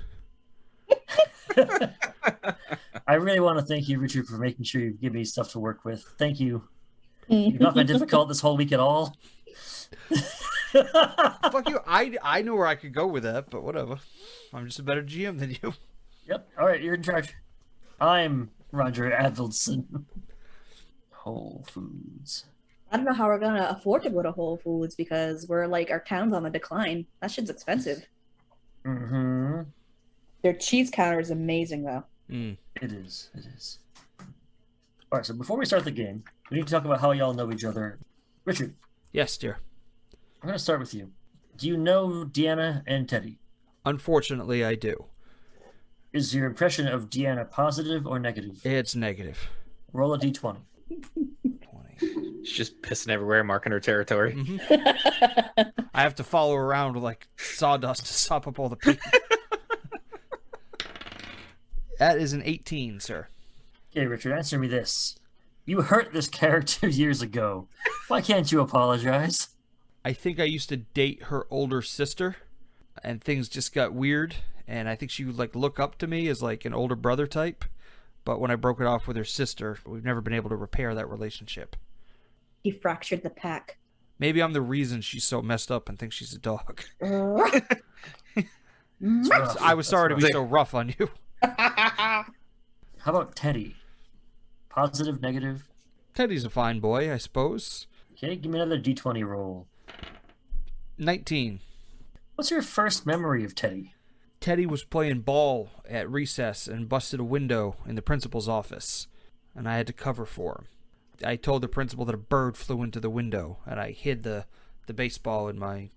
[SPEAKER 2] I really want to thank you, Richard, for making sure you give me stuff to work with. Thank you. You've not been difficult this whole week at all.
[SPEAKER 3] Fuck you. I know where I could go with that, but whatever. I'm just a better GM than you.
[SPEAKER 2] Yep. All right, you're in charge. I'm Roger Advildson. Whole Foods.
[SPEAKER 5] I don't know how we're gonna afford to go to Whole Foods because we're like our town's on the decline. That shit's expensive.
[SPEAKER 2] Mm-hmm.
[SPEAKER 5] Their cheese counter is amazing though.
[SPEAKER 3] Mm.
[SPEAKER 2] It is. It is. All right, so before we start the game, we need to talk about how y'all know each other. Richard,
[SPEAKER 3] Yes, dear.
[SPEAKER 2] I'm going to start with you. Do you know Deanna and Teddy?
[SPEAKER 3] Unfortunately, I do.
[SPEAKER 2] Is your impression of Deanna positive or negative?
[SPEAKER 3] It's negative.
[SPEAKER 2] Roll a d20.
[SPEAKER 3] 20.
[SPEAKER 4] She's just pissing everywhere, marking her territory.
[SPEAKER 3] Mhm. I have to follow her around with like sawdust to sop up all the paint. That is an 18, sir.
[SPEAKER 2] Okay, Richard, answer me this. You hurt this character years ago. Why can't you apologize?
[SPEAKER 3] I think I used to date her older sister, and things just got weird, and I think she would like look up to me as like an older brother type, but when I broke it off with her sister, we've never been able to repair that relationship.
[SPEAKER 5] He fractured the pack.
[SPEAKER 3] Maybe I'm the reason she's so messed up and thinks she's a dog. I was sorry to be so rough on you.
[SPEAKER 2] How about Teddy? Positive, negative?
[SPEAKER 3] Teddy's a fine boy, I suppose.
[SPEAKER 2] Okay, give me another D20 roll.
[SPEAKER 3] 19.
[SPEAKER 2] What's your first memory of Teddy?
[SPEAKER 3] Teddy was playing ball at recess and busted a window in the principal's office, and I had to cover for him. I told the principal that a bird flew into the window, and I hid the baseball in my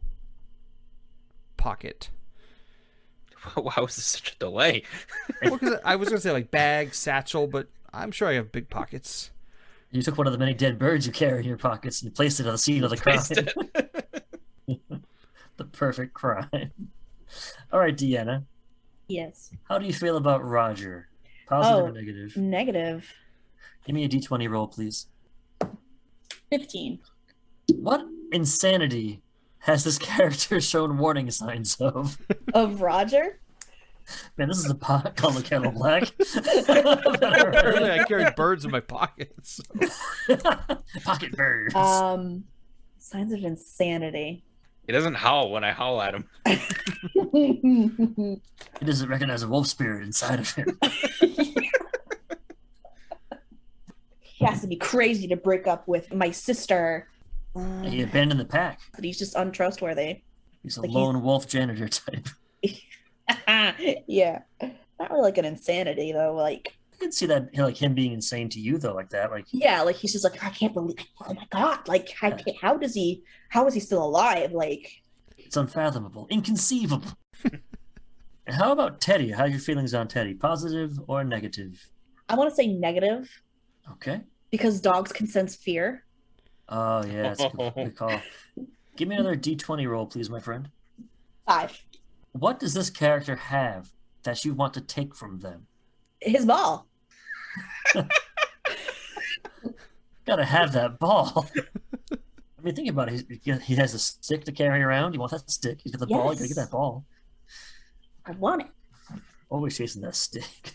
[SPEAKER 3] pocket.
[SPEAKER 4] Why was this such a delay?
[SPEAKER 3] Well, because I was going to say like bag, satchel, but I'm sure I have big pockets.
[SPEAKER 2] You took one of the many dead birds you carry in your pockets and placed it on the scene of the crime. The perfect crime. All right, Deanna.
[SPEAKER 5] Yes.
[SPEAKER 2] How do you feel about Roger? Positive or negative?
[SPEAKER 5] Negative.
[SPEAKER 2] Give me a D20 roll, please.
[SPEAKER 5] 15.
[SPEAKER 2] What insanity has this character shown warning signs of?
[SPEAKER 5] Of Roger?
[SPEAKER 2] Man, this is a pot called the Kettle Black.
[SPEAKER 3] Apparently I carried birds in my pockets. So.
[SPEAKER 2] Pocket birds.
[SPEAKER 5] Signs of insanity.
[SPEAKER 4] He doesn't howl when I howl at him.
[SPEAKER 2] He doesn't recognize a wolf spirit inside of him.
[SPEAKER 5] He has to be crazy to break up with my sister.
[SPEAKER 2] He abandoned the pack.
[SPEAKER 5] But he's just untrustworthy.
[SPEAKER 2] He's a lone wolf janitor type.
[SPEAKER 5] Yeah. Not really like an insanity though. Like
[SPEAKER 2] I can see that, like him being insane to you though, like that. Like
[SPEAKER 5] yeah, like he's just like I can't believe. Oh my god! Like how is he still alive? Like
[SPEAKER 2] it's unfathomable, inconceivable. And how about Teddy? How are your feelings on Teddy? Positive or negative?
[SPEAKER 5] I want to say negative.
[SPEAKER 2] Okay.
[SPEAKER 5] Because dogs can sense fear.
[SPEAKER 2] Oh yeah, that's a good call. Give me another D20 roll, please, my friend.
[SPEAKER 5] 5.
[SPEAKER 2] What does this character have that you want to take from them?
[SPEAKER 5] His ball.
[SPEAKER 2] Gotta have that ball. I mean, think about it. He has a stick to carry around. You want that stick. He's got the ball. You gotta get that ball.
[SPEAKER 5] I want it.
[SPEAKER 2] Always chasing that stick.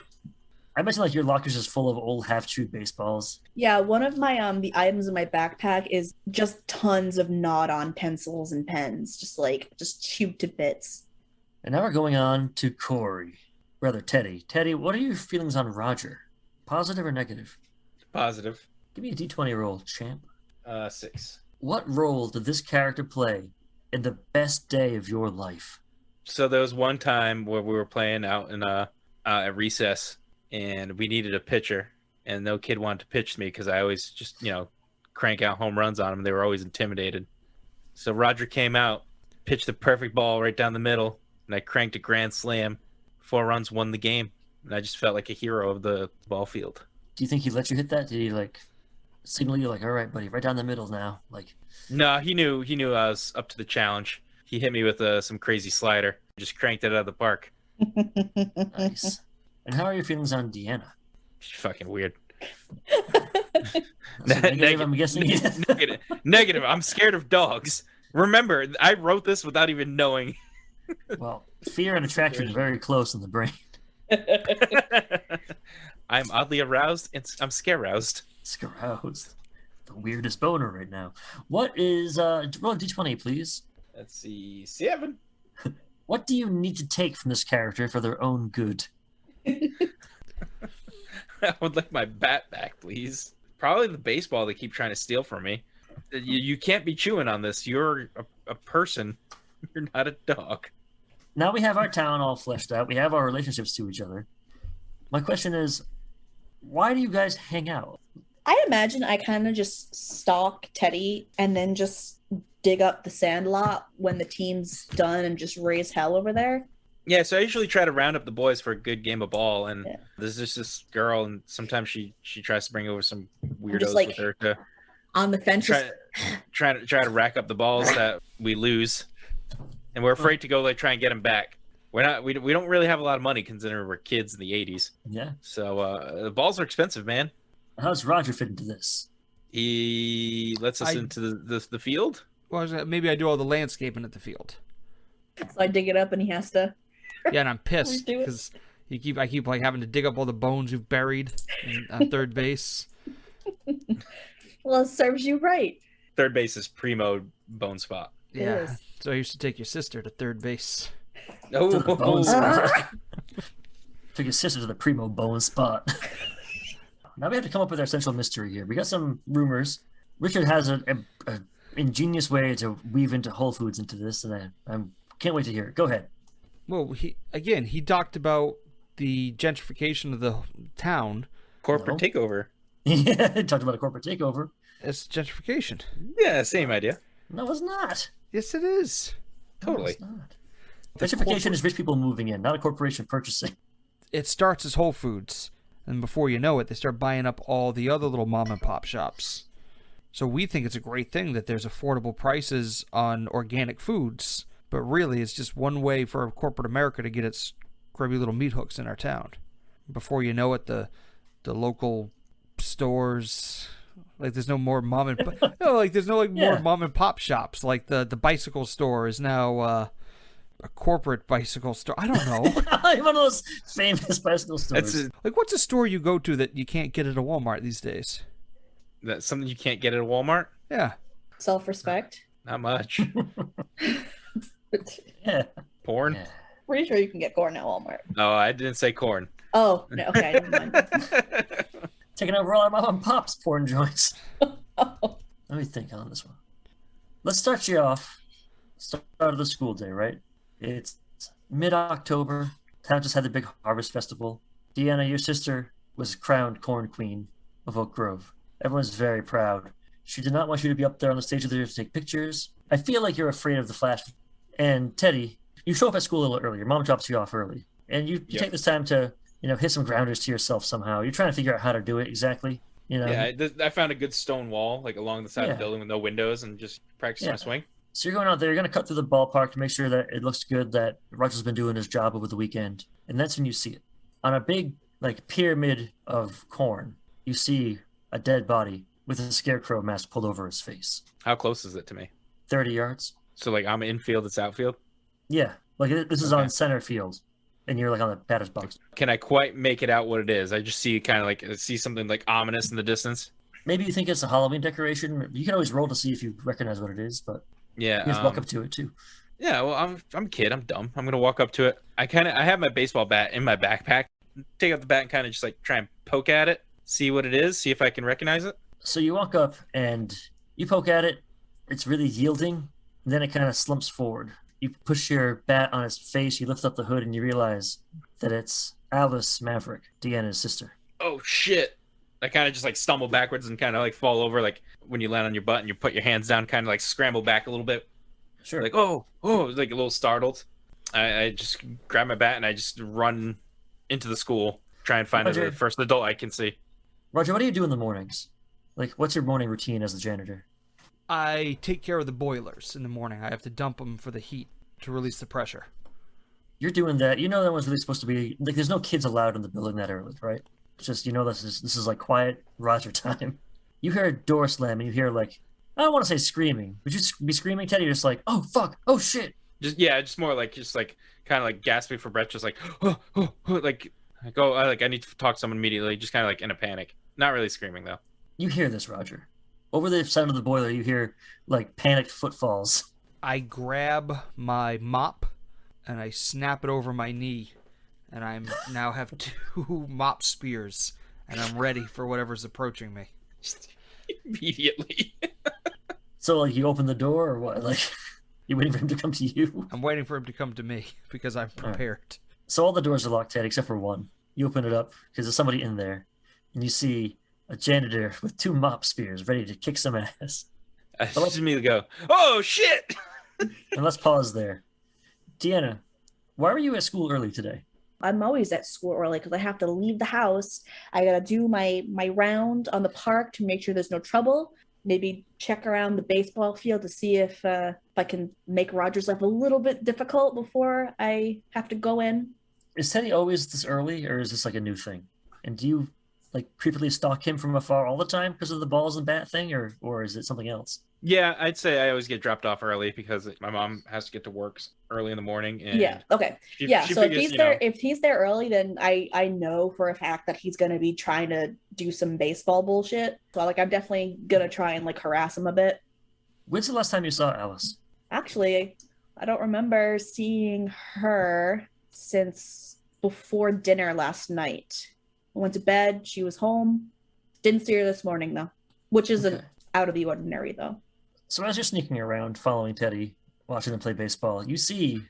[SPEAKER 2] I imagine like your locker's just full of old half-chewed baseballs.
[SPEAKER 5] Yeah, one of my the items in my backpack is just tons of gnawed-on pencils and pens, just chewed to bits.
[SPEAKER 2] And now we're going on to Cory, rather Teddy. Teddy, what are your feelings on Roger? Positive or negative?
[SPEAKER 4] Positive.
[SPEAKER 2] Give me a D20 roll, champ.
[SPEAKER 4] 6.
[SPEAKER 2] What role did this character play in the best day of your life?
[SPEAKER 4] So there was one time where we were playing out in at recess, and we needed a pitcher, and no kid wanted to pitch to me because I always just crank out home runs on them. They were always intimidated. So Roger came out, pitched the perfect ball right down the middle, and I cranked a grand slam. 4 runs, won the game, and I just felt like a hero of the ball field.
[SPEAKER 2] Do you think he let you hit that? Did he signal you all right, buddy, right down the middle now?
[SPEAKER 4] No, he knew I was up to the challenge. He hit me with some crazy slider. Just cranked it out of the park.
[SPEAKER 2] Nice. And how are your feelings on Deanna?
[SPEAKER 4] She's fucking weird.
[SPEAKER 2] Negative, I'm guessing.
[SPEAKER 4] Negative. I'm scared of dogs. Remember, I wrote this without even knowing.
[SPEAKER 2] Well, fear and attraction are very close in the brain.
[SPEAKER 4] I'm oddly aroused and I'm scare-roused.
[SPEAKER 2] Scare-roused. The weirdest boner right now. What is roll a D20, please?
[SPEAKER 4] Let's see, 7.
[SPEAKER 2] What do you need to take from this character for their own good?
[SPEAKER 4] I would like my bat back, please. Probably the baseball they keep trying to steal from me. You can't be chewing on this. You're a person. You're not a dog.
[SPEAKER 2] Now we have our town all fleshed out. We have our relationships to each other. My question is, why do you guys hang out?
[SPEAKER 5] I imagine I kind of just stalk Teddy and then just dig up the sand lot when the team's done and just raise hell over there.
[SPEAKER 4] Yeah, so I usually try to round up the boys for a good game of ball, and there's just this girl, and sometimes she tries to bring over some weirdos with her to
[SPEAKER 5] on the fence,
[SPEAKER 4] try to rack up the balls that we lose, and we're afraid to go try and get them back. We don't really have a lot of money considering we're kids in the 80s.
[SPEAKER 2] Yeah.
[SPEAKER 4] So the balls are expensive, man.
[SPEAKER 2] How does Roger fit into this?
[SPEAKER 4] He lets us into the field.
[SPEAKER 3] Well, maybe I do all the landscaping at the field.
[SPEAKER 5] So I dig it up and he has to.
[SPEAKER 3] Yeah, and I'm pissed because I keep like having to dig up all the bones you've buried on third base.
[SPEAKER 5] Well, it serves you right.
[SPEAKER 4] Third base is primo bone spot.
[SPEAKER 3] Yeah. So I used to take your sister to third base.
[SPEAKER 2] To the bone
[SPEAKER 4] Oh,
[SPEAKER 2] spot. Took your sister to the primo bone spot. Now we have to come up with our central mystery here. We got some rumors. Richard has an ingenious way to weave into Whole Foods into this, and I can't wait to hear it. Go ahead.
[SPEAKER 3] Well, he talked about the gentrification of the town.
[SPEAKER 4] corporate takeover.
[SPEAKER 2] Yeah, he talked about a corporate takeover.
[SPEAKER 3] It's gentrification.
[SPEAKER 4] Yeah, same idea.
[SPEAKER 2] No, it's not.
[SPEAKER 3] Yes, it is.
[SPEAKER 4] Totally.
[SPEAKER 2] No, it's not. Gentrification is rich people moving in, not a corporation purchasing.
[SPEAKER 3] It starts as Whole Foods, and before you know it, they start buying up all the other little mom and pop shops. So we think it's a great thing that there's affordable prices on organic foods, but really it's just one way for corporate America to get its grubby little meat hooks in our town. Before you know it, the local stores, like there's no more mom and more mom and pop shops. Like the bicycle store is now a corporate bicycle store. I don't know.
[SPEAKER 2] One of those famous bicycle stores.
[SPEAKER 3] Like what's a store you go to that you can't get at a Walmart these days?
[SPEAKER 4] That's something you can't get at a Walmart?
[SPEAKER 3] Yeah.
[SPEAKER 5] Self-respect.
[SPEAKER 4] Not much.
[SPEAKER 2] Yeah.
[SPEAKER 4] Porn?
[SPEAKER 2] Yeah.
[SPEAKER 5] Pretty sure you can get corn at Walmart.
[SPEAKER 4] No, I didn't say corn.
[SPEAKER 5] Oh, no, okay, never mind.
[SPEAKER 2] Taking over all our mom and pop's porn joints.
[SPEAKER 5] Oh.
[SPEAKER 2] Let me think on this one. Let's start you off. Start of the school day, right? It's mid-October. Town just had the big harvest festival. Deanna, your sister, was crowned corn queen of Oak Grove. Everyone's very proud. She did not want you to be up there on the stage with her to take pictures. I feel like you're afraid of the flash. And Teddy, you show up at school a little early. Your mom drops you off early. And you take this time to, hit some grounders to yourself somehow. You're trying to figure out how to do it exactly.
[SPEAKER 4] Yeah, I found a good stone wall, like along the side of the building with no windows, and just practicing my swing.
[SPEAKER 2] So you're going out there, you're going to cut through the ballpark to make sure that it looks good, that Roger's been doing his job over the weekend. And that's when you see it. On a big, pyramid of corn, you see a dead body with a scarecrow mask pulled over his face.
[SPEAKER 4] How close is it to me?
[SPEAKER 2] 30 yards.
[SPEAKER 4] So, I'm infield, it's outfield?
[SPEAKER 2] Yeah. This is on center field, and you're, on the batter's box.
[SPEAKER 4] Can I quite make it out what it is? I just see see something, ominous in the distance.
[SPEAKER 2] Maybe you think it's a Halloween decoration. You can always roll to see if you recognize what it is, but
[SPEAKER 4] yeah,
[SPEAKER 2] you just walk up to it, too.
[SPEAKER 4] Yeah, well, I'm a kid. I'm dumb. I'm going to walk up to it. I have my baseball bat in my backpack. Take out the bat and kind of just, try and poke at it, see what it is, see if I can recognize it.
[SPEAKER 2] So you walk up, and you poke at it. It's really yielding. And then it kind of slumps forward. You push your bat on its face, you lift up the hood, and you realize that it's Alice Maverick, Deanna's sister.
[SPEAKER 4] Oh, shit. I kind of just, stumble backwards and kind of, fall over, when you land on your butt and you put your hands down, kind of, scramble back a little bit.
[SPEAKER 2] Sure.
[SPEAKER 4] Oh, a little startled. I just grab my bat and I just run into the school, try and find the first adult I can see.
[SPEAKER 2] Roger, what do you do in the mornings? What's your morning routine as the janitor?
[SPEAKER 3] I take care of the boilers in the morning. I have to dump them for the heat to release the pressure.
[SPEAKER 2] You're doing that. That one's really supposed to be there's no kids allowed in the building that early, right? It's just this is quiet Roger time. You hear a door slam and you hear I don't want to say screaming. Would you be screaming, Teddy? You're just oh fuck, oh shit.
[SPEAKER 4] Just more kind of gasping for breath, just I need to talk to someone immediately, just kind of in a panic. Not really screaming though.
[SPEAKER 2] You hear this, Roger. Over the sound of the boiler, you hear panicked footfalls.
[SPEAKER 3] I grab my mop and I snap it over my knee, and I now have 2 mop spears, and I'm ready for whatever's approaching me.
[SPEAKER 4] Immediately.
[SPEAKER 2] So you open the door or what? You waiting for him to come to you?
[SPEAKER 3] I'm waiting for him to come to me because I'm prepared. Right.
[SPEAKER 2] So all the doors are locked, Ted, except for one. You open it up because there's somebody in there, and you see a janitor with 2 mop spears ready to kick some ass.
[SPEAKER 4] I just immediately go, oh, shit!
[SPEAKER 2] And let's pause there. Deanna, why were you at school early today?
[SPEAKER 5] I'm always at school early because I have to leave the house. I got to do my round on the park to make sure there's no trouble. Maybe check around the baseball field to see if I can make Roger's life a little bit difficult before I have to go in.
[SPEAKER 2] Is Teddy always this early, or is this a new thing? And do you like creepily stalk him from afar all the time because of the balls and bat thing, or is it something else?
[SPEAKER 4] Yeah, I'd say I always get dropped off early because my mom has to get to work early in the morning. And
[SPEAKER 5] Yeah. Okay.
[SPEAKER 4] she
[SPEAKER 5] So
[SPEAKER 4] figures,
[SPEAKER 5] if he's there early, then I know for a fact that he's gonna be trying to do some baseball bullshit. So like I'm definitely gonna try and like harass him a bit.
[SPEAKER 2] When's the last time you saw Alice?
[SPEAKER 5] Actually, I don't remember seeing her since before dinner last night. I went to bed. She was home. Didn't see her this morning though, which isn't out of the ordinary though.
[SPEAKER 2] So as you're sneaking around, following Teddy, watching them play baseball, you see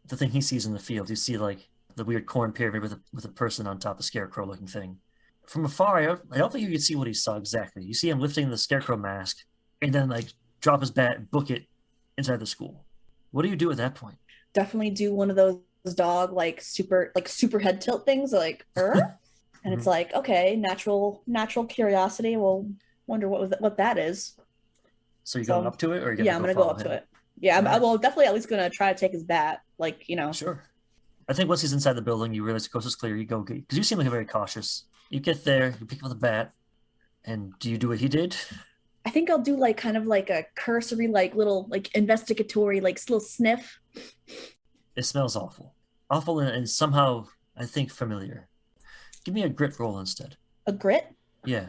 [SPEAKER 2] the thing he sees in the field. You see like the weird corn pyramid with a person on top, a scarecrow looking thing. From afar, I don't think you can see what he saw exactly. You see him lifting the scarecrow mask and then like drop his bat and book it inside the school. What do you do at that point?
[SPEAKER 5] Definitely do one of those dog like super head tilt things like and it's like, okay, natural curiosity. Well, wonder what that is.
[SPEAKER 2] So you're going up to it, or
[SPEAKER 5] I'm gonna go up to it. Yeah, I'm definitely at least gonna try to take his bat, like, you know.
[SPEAKER 2] Sure. I think once he's inside the building, you realize the coast is clear. You go, because you seem like very cautious. You get there, you pick up the bat, and do you do what he did?
[SPEAKER 5] I think I'll do like kind of like a cursory, like little like investigatory, like little sniff.
[SPEAKER 2] It smells awful, and somehow I think familiar. Give me a grit roll instead.
[SPEAKER 5] A grit?
[SPEAKER 2] Yeah.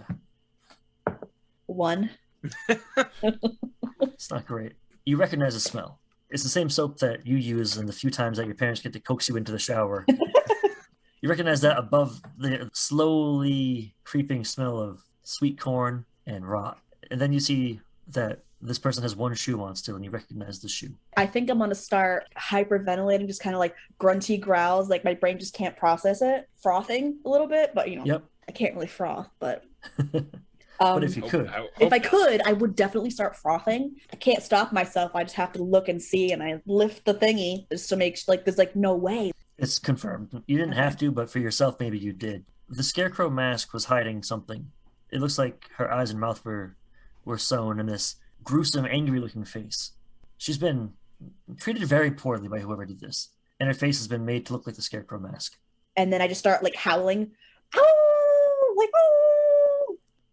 [SPEAKER 5] 1.
[SPEAKER 2] It's not great. You recognize the smell. It's the same soap that you use in the few times that your parents get to coax you into the shower. You recognize that above the slowly creeping smell of sweet corn and rot. And then you see that this person has one shoe on still, and you recognize the shoe.
[SPEAKER 5] I think I'm going to start hyperventilating, just kind of like grunty growls. Like my brain just can't process it. Frothing a little bit, but, you know, I can't really froth, but...
[SPEAKER 2] But if you could.
[SPEAKER 5] If I could, I would definitely start frothing. I can't stop myself. I just have to look and see, and I lift the thingy just to make like there's like no way.
[SPEAKER 2] It's confirmed. You didn't have to, but for yourself, maybe you did. The scarecrow mask was hiding something. It looks like her eyes and mouth were sewn in this gruesome, angry-looking face. She's been treated very poorly by whoever did this, and her face has been made to look like the scarecrow mask.
[SPEAKER 5] And then I just start like howling, oh, like oh.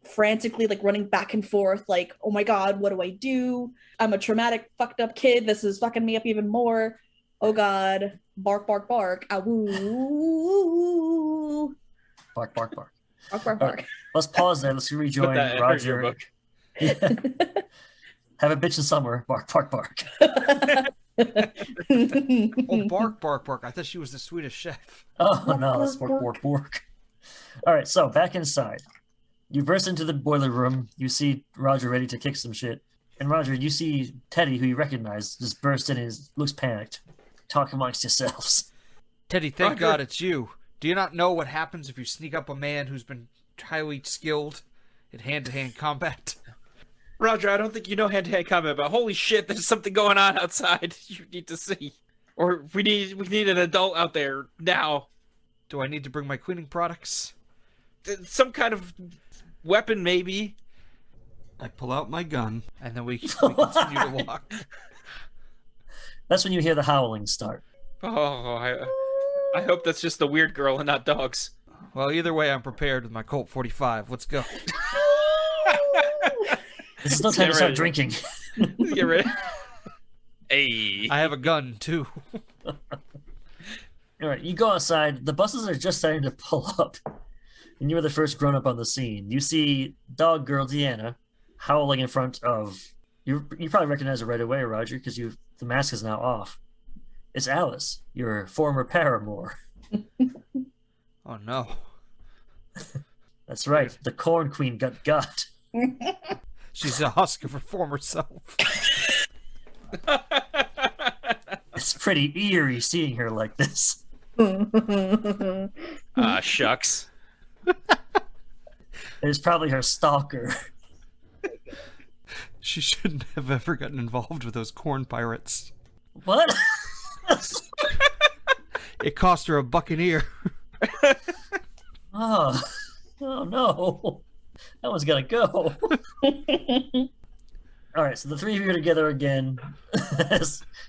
[SPEAKER 5] Frantically like running back and forth like, oh my god, what do I do? I'm a traumatic fucked up kid. This is fucking me up even more. Oh god. Bark bark bark. Ah, woo.
[SPEAKER 2] Bark bark bark.
[SPEAKER 5] Bark bark bark.
[SPEAKER 2] Right, let's pause there. Let's rejoin Roger. Yeah. Have a bitch in summer. Bark bark bark.
[SPEAKER 3] Oh, bark bark bark. I thought she was the Swedish chef.
[SPEAKER 2] Oh no, that's bark bark bark. All right, so back inside. You burst into the boiler room. You see Roger ready to kick some shit. And Roger, you see Teddy, who you recognize, just burst in and looks panicked. Talk amongst yourselves.
[SPEAKER 3] Teddy, thank God it's you. Do you not know what happens if you sneak up a man who's been highly skilled in hand-to-hand combat?
[SPEAKER 4] Roger, I don't think you know hand-to-hand combat, but holy shit, there's something going on outside you need to see. Or we need an adult out there now.
[SPEAKER 3] Do I need to bring my cleaning products?
[SPEAKER 4] Some kind of weapon, maybe.
[SPEAKER 3] I pull out my gun, and then we continue to walk.
[SPEAKER 2] That's when you hear the howling start.
[SPEAKER 4] Oh, I hope that's just a weird girl and not dogs.
[SPEAKER 3] Well, either way, I'm prepared with my Colt 45. Let's go.
[SPEAKER 2] This is no time to start drinking.
[SPEAKER 4] Let's get ready. Hey.
[SPEAKER 3] I have a gun, too.
[SPEAKER 2] All right, you go outside. The buses are just starting to pull up. And you were the first grown-up on the scene. You see dog girl Deanna howling in front of... You probably recognize her right away, Roger, because the mask is now off. It's Alice, your former paramour.
[SPEAKER 3] Oh, no.
[SPEAKER 2] That's right. The Corn Queen got.
[SPEAKER 3] She's a husk of her former self.
[SPEAKER 2] It's pretty eerie seeing her like this.
[SPEAKER 4] Shucks.
[SPEAKER 2] It's probably her stalker.
[SPEAKER 3] She shouldn't have ever gotten involved with those corn pirates.
[SPEAKER 2] What?
[SPEAKER 3] It cost her a buccaneer.
[SPEAKER 2] Oh no. That one's gotta go. Alright, so the three of you are together again.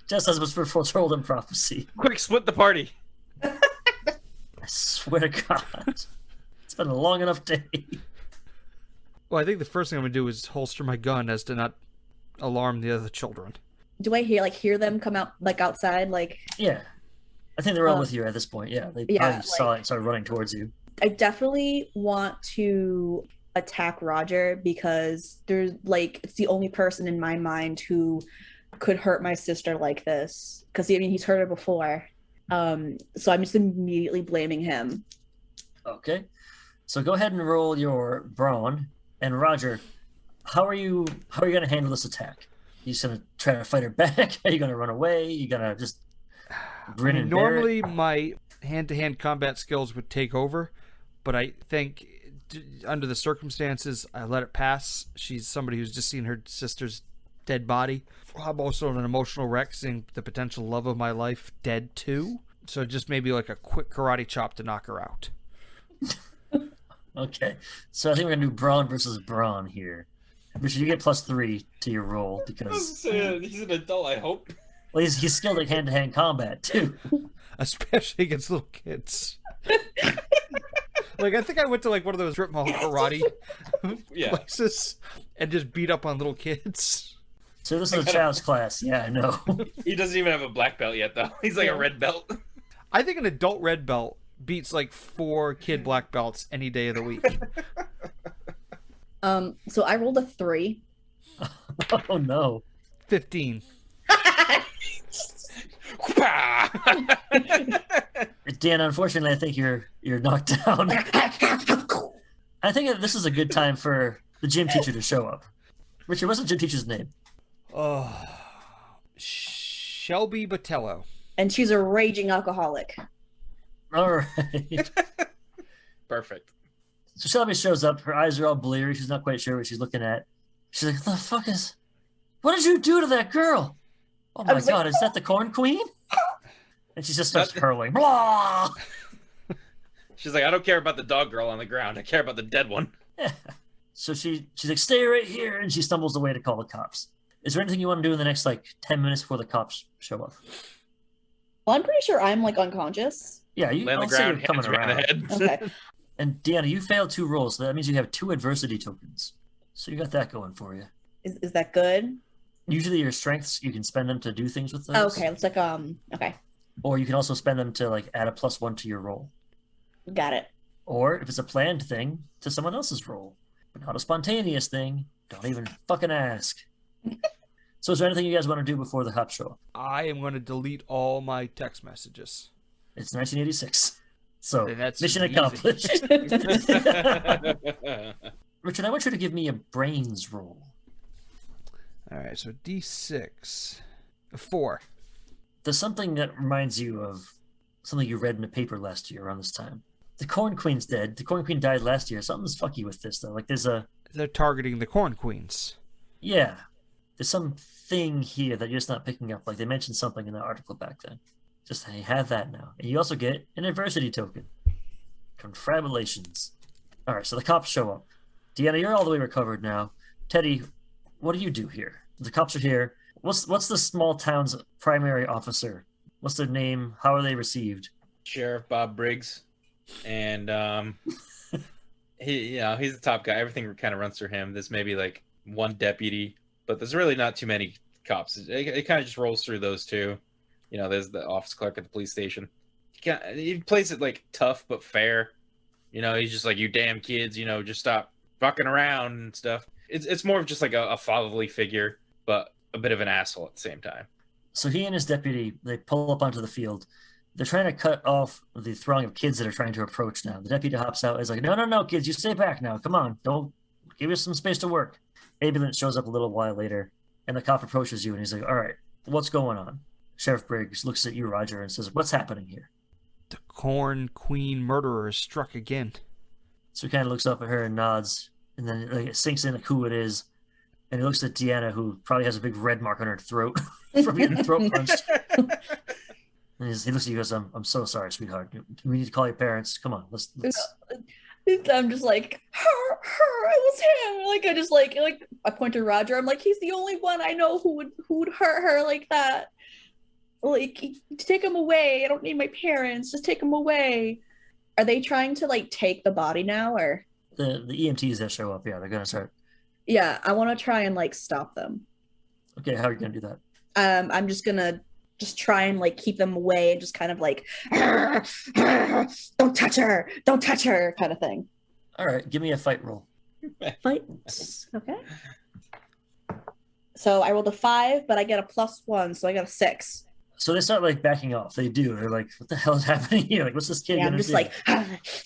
[SPEAKER 2] Just as was foretold in prophecy.
[SPEAKER 4] Quick, split the party.
[SPEAKER 2] I swear to God. It's been a long enough day.
[SPEAKER 3] Well, I think the first thing I'm going to do is holster my gun as to not alarm the other children.
[SPEAKER 5] Do I hear them come out, like, outside? Like,
[SPEAKER 2] Yeah. I think they're all with you at this point. Yeah. They probably saw it and started running towards you.
[SPEAKER 5] I definitely want to attack Roger because there's, like, it's the only person in my mind who could hurt my sister like this. Because, I mean, he's hurt her before. So I'm just immediately blaming him.
[SPEAKER 2] Okay. So go ahead and roll your brawn. And Roger, how are you going to handle this attack? You just going to try to fight her back? Are you going to run away? Are you going to just grin and bear it?
[SPEAKER 3] Normally, my hand-to-hand combat skills would take over, but I think under the circumstances, I let it pass. She's somebody who's just seen her sister's dead body. I'm also an emotional wreck, seeing the potential love of my life dead too. So just maybe like a quick karate chop to knock her out.
[SPEAKER 2] Okay, so I think we're gonna do brawn versus brawn here. Richard, you get +3 to your roll because
[SPEAKER 4] he's an adult, I hope.
[SPEAKER 2] Well, he's skilled at hand-to-hand combat too,
[SPEAKER 3] especially against little kids. Like I think I went to like one of those strip mall karate places and just beat up on little kids.
[SPEAKER 2] So this is a child's class. Yeah, I know.
[SPEAKER 4] He doesn't even have a black belt yet, though. He's like a red belt.
[SPEAKER 3] I think an adult red belt beats like 4 kid black belts any day of the week.
[SPEAKER 5] So I rolled a 3.
[SPEAKER 2] Oh no.
[SPEAKER 3] 15.
[SPEAKER 2] Dan, unfortunately, I think you're knocked down. I think this is a good time for the gym teacher to show up. Richard, what's the gym teacher's name?
[SPEAKER 3] Shelby Botello.
[SPEAKER 5] And she's a raging alcoholic.
[SPEAKER 2] All right.
[SPEAKER 4] Perfect.
[SPEAKER 2] So Shelby shows up. Her eyes are all bleary. She's not quite sure what she's looking at. She's like, "The fuck is? What did you do to that girl? Oh my god, is that the Corn Queen?" And she just starts hurling. Blah!
[SPEAKER 4] She's like, "I don't care about the dog girl on the ground. I care about the dead one."
[SPEAKER 2] Yeah. So she's like, "Stay right here," and she stumbles away to call the cops. Is there anything you want to do in the next 10 minutes before the cops show up?
[SPEAKER 5] Well, I'm pretty sure I'm unconscious.
[SPEAKER 2] Yeah, you
[SPEAKER 4] lay on the ground, coming around.
[SPEAKER 5] Okay.
[SPEAKER 2] And Deanna, you failed 2 rolls, so that means you have 2 adversity tokens. So you got that going for you.
[SPEAKER 5] Is that good?
[SPEAKER 2] Usually your strengths, you can spend them to do things with those.
[SPEAKER 5] Oh, okay, it's like okay.
[SPEAKER 2] Or you can also spend them to add a +1 to your roll.
[SPEAKER 5] Got it.
[SPEAKER 2] Or if it's a planned thing, to someone else's roll. But not a spontaneous thing. Don't even fucking ask. So is there anything you guys want to do before the cops show up?
[SPEAKER 3] I am going to delete all my text messages.
[SPEAKER 2] It's 1986. So
[SPEAKER 3] that's
[SPEAKER 2] mission
[SPEAKER 3] easy.
[SPEAKER 2] accomplished. Richard, I want you to give me a brains roll.
[SPEAKER 3] All right, so D6. 4.
[SPEAKER 2] There's something that reminds you of something you read in the paper last year around this time. The Corn Queen's dead. The Corn Queen died last year. Something's fucky with this, though.
[SPEAKER 3] They're targeting the Corn Queens.
[SPEAKER 2] Yeah. There's something here that you're just not picking up. Like they mentioned something in the article back then. Just you have that now. And you also get an adversity token. Confabulations. All right, so the cops show up. Deanna, you're all the way recovered now. Teddy, what do you do here? The cops are here. What's the small town's primary officer? What's their name? How are they received?
[SPEAKER 4] Sheriff Bob Briggs. And he's the top guy. Everything kind of runs through him. There's maybe like 1 deputy, but there's really not too many cops. It kind of just rolls through those 2. There's the office clerk at the police station. He plays it like tough but fair. He's just like, "You damn kids, just stop fucking around and stuff." It's more of just like a fatherly figure, but a bit of an asshole at the same time.
[SPEAKER 2] So he and his deputy, they pull up onto the field. They're trying to cut off the throng of kids that are trying to approach now. The deputy hops out and is like, No, kids, you stay back now. Come on. Don't give us some space to work. Ambulance shows up a little while later, and the cop approaches you, and he's like, "All right, what's going on?" Sheriff Briggs looks at you, Roger, and says, "What's happening here?"
[SPEAKER 3] The Corn Queen murderer is struck again.
[SPEAKER 2] So he kind of looks up at her and nods, and then it sinks in who it is. And he looks at Deanna, who probably has a big red mark on her throat from getting throat punched. And he looks at you and goes, I'm so sorry, sweetheart. We need to call your parents. Come on, let's...
[SPEAKER 5] I'm just like, her, it was him. Like, I just like I point to Roger. I'm like, he's the only one I know who would hurt her like that. Like, take him away. I don't need my parents. Just take him away. Are they trying to like take the body now, or
[SPEAKER 2] The EMTs that show up, yeah, they're gonna start.
[SPEAKER 5] yeah, I want to try and like stop them.
[SPEAKER 2] Okay, how are you gonna do that?
[SPEAKER 5] I'm just gonna just try and like keep them away and just kind of like don't touch her kind of thing.
[SPEAKER 2] All right, give me a fight roll.
[SPEAKER 5] Fight. Okay. So I rolled a 5, but I get a +1, so I got a 6.
[SPEAKER 2] So they start like backing off. They do. They're like, "What the hell is happening here? Like, what's this kid
[SPEAKER 5] Yeah,
[SPEAKER 2] gonna
[SPEAKER 5] I'm just
[SPEAKER 2] do?"
[SPEAKER 5] like,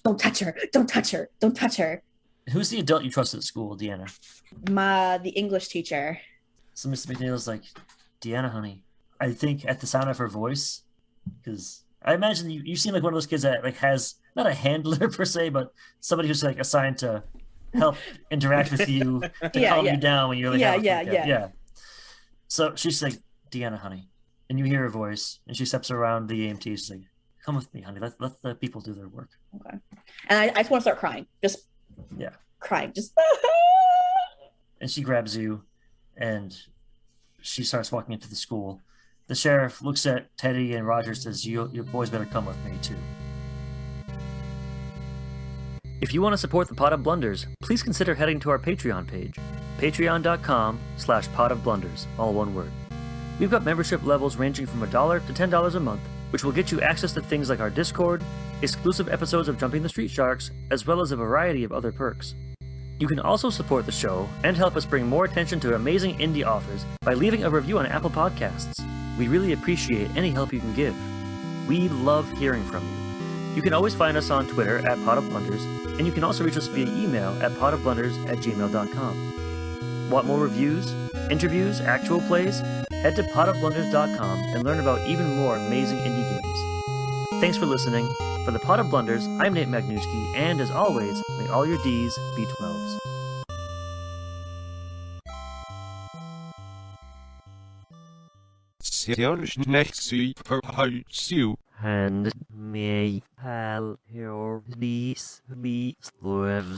[SPEAKER 5] don't touch her, don't touch her, don't touch her.
[SPEAKER 2] Who's the adult you trust at school, Deanna?
[SPEAKER 5] The English teacher.
[SPEAKER 2] So Mr. McNeil's like, "Deanna, honey." I think at the sound of her voice, because I imagine you seem like one of those kids that like has not a handler per se, but somebody who's like assigned to help interact with you, to calm you down when you're like, yeah. So she's like, "Deanna, honey," and you hear her voice, and she steps around the EMT. She's like, "Come with me, honey. Let the people do their work."
[SPEAKER 5] Okay. And I just want to start crying. Just crying. Just.
[SPEAKER 2] And she grabs you, and she starts walking into the school. The sheriff looks at Teddy and Roger and says, your boys better come with me, too. If you want to support the Pot of Blunders, please consider heading to our Patreon page, patreon.com/potofblunders, all one word. We've got membership levels ranging from $1 to $10 a month, which will get you access to things like our Discord, exclusive episodes of Jumping the Street Sharks, as well as a variety of other perks. You can also support the show and help us bring more attention to amazing indie authors by leaving a review on Apple Podcasts. We really appreciate any help you can give. We love hearing from you. You can always find us on Twitter at Pot of Blunders, and you can also reach us via email at potofblunders@gmail.com. Want more reviews, interviews, actual plays? Head to potofblunders.com and learn about even more amazing indie games. Thanks for listening. For the Pot of Blunders, I'm Nate Magnewski, and as always, may all your Ds be 12s. And may all your Ds be 12s.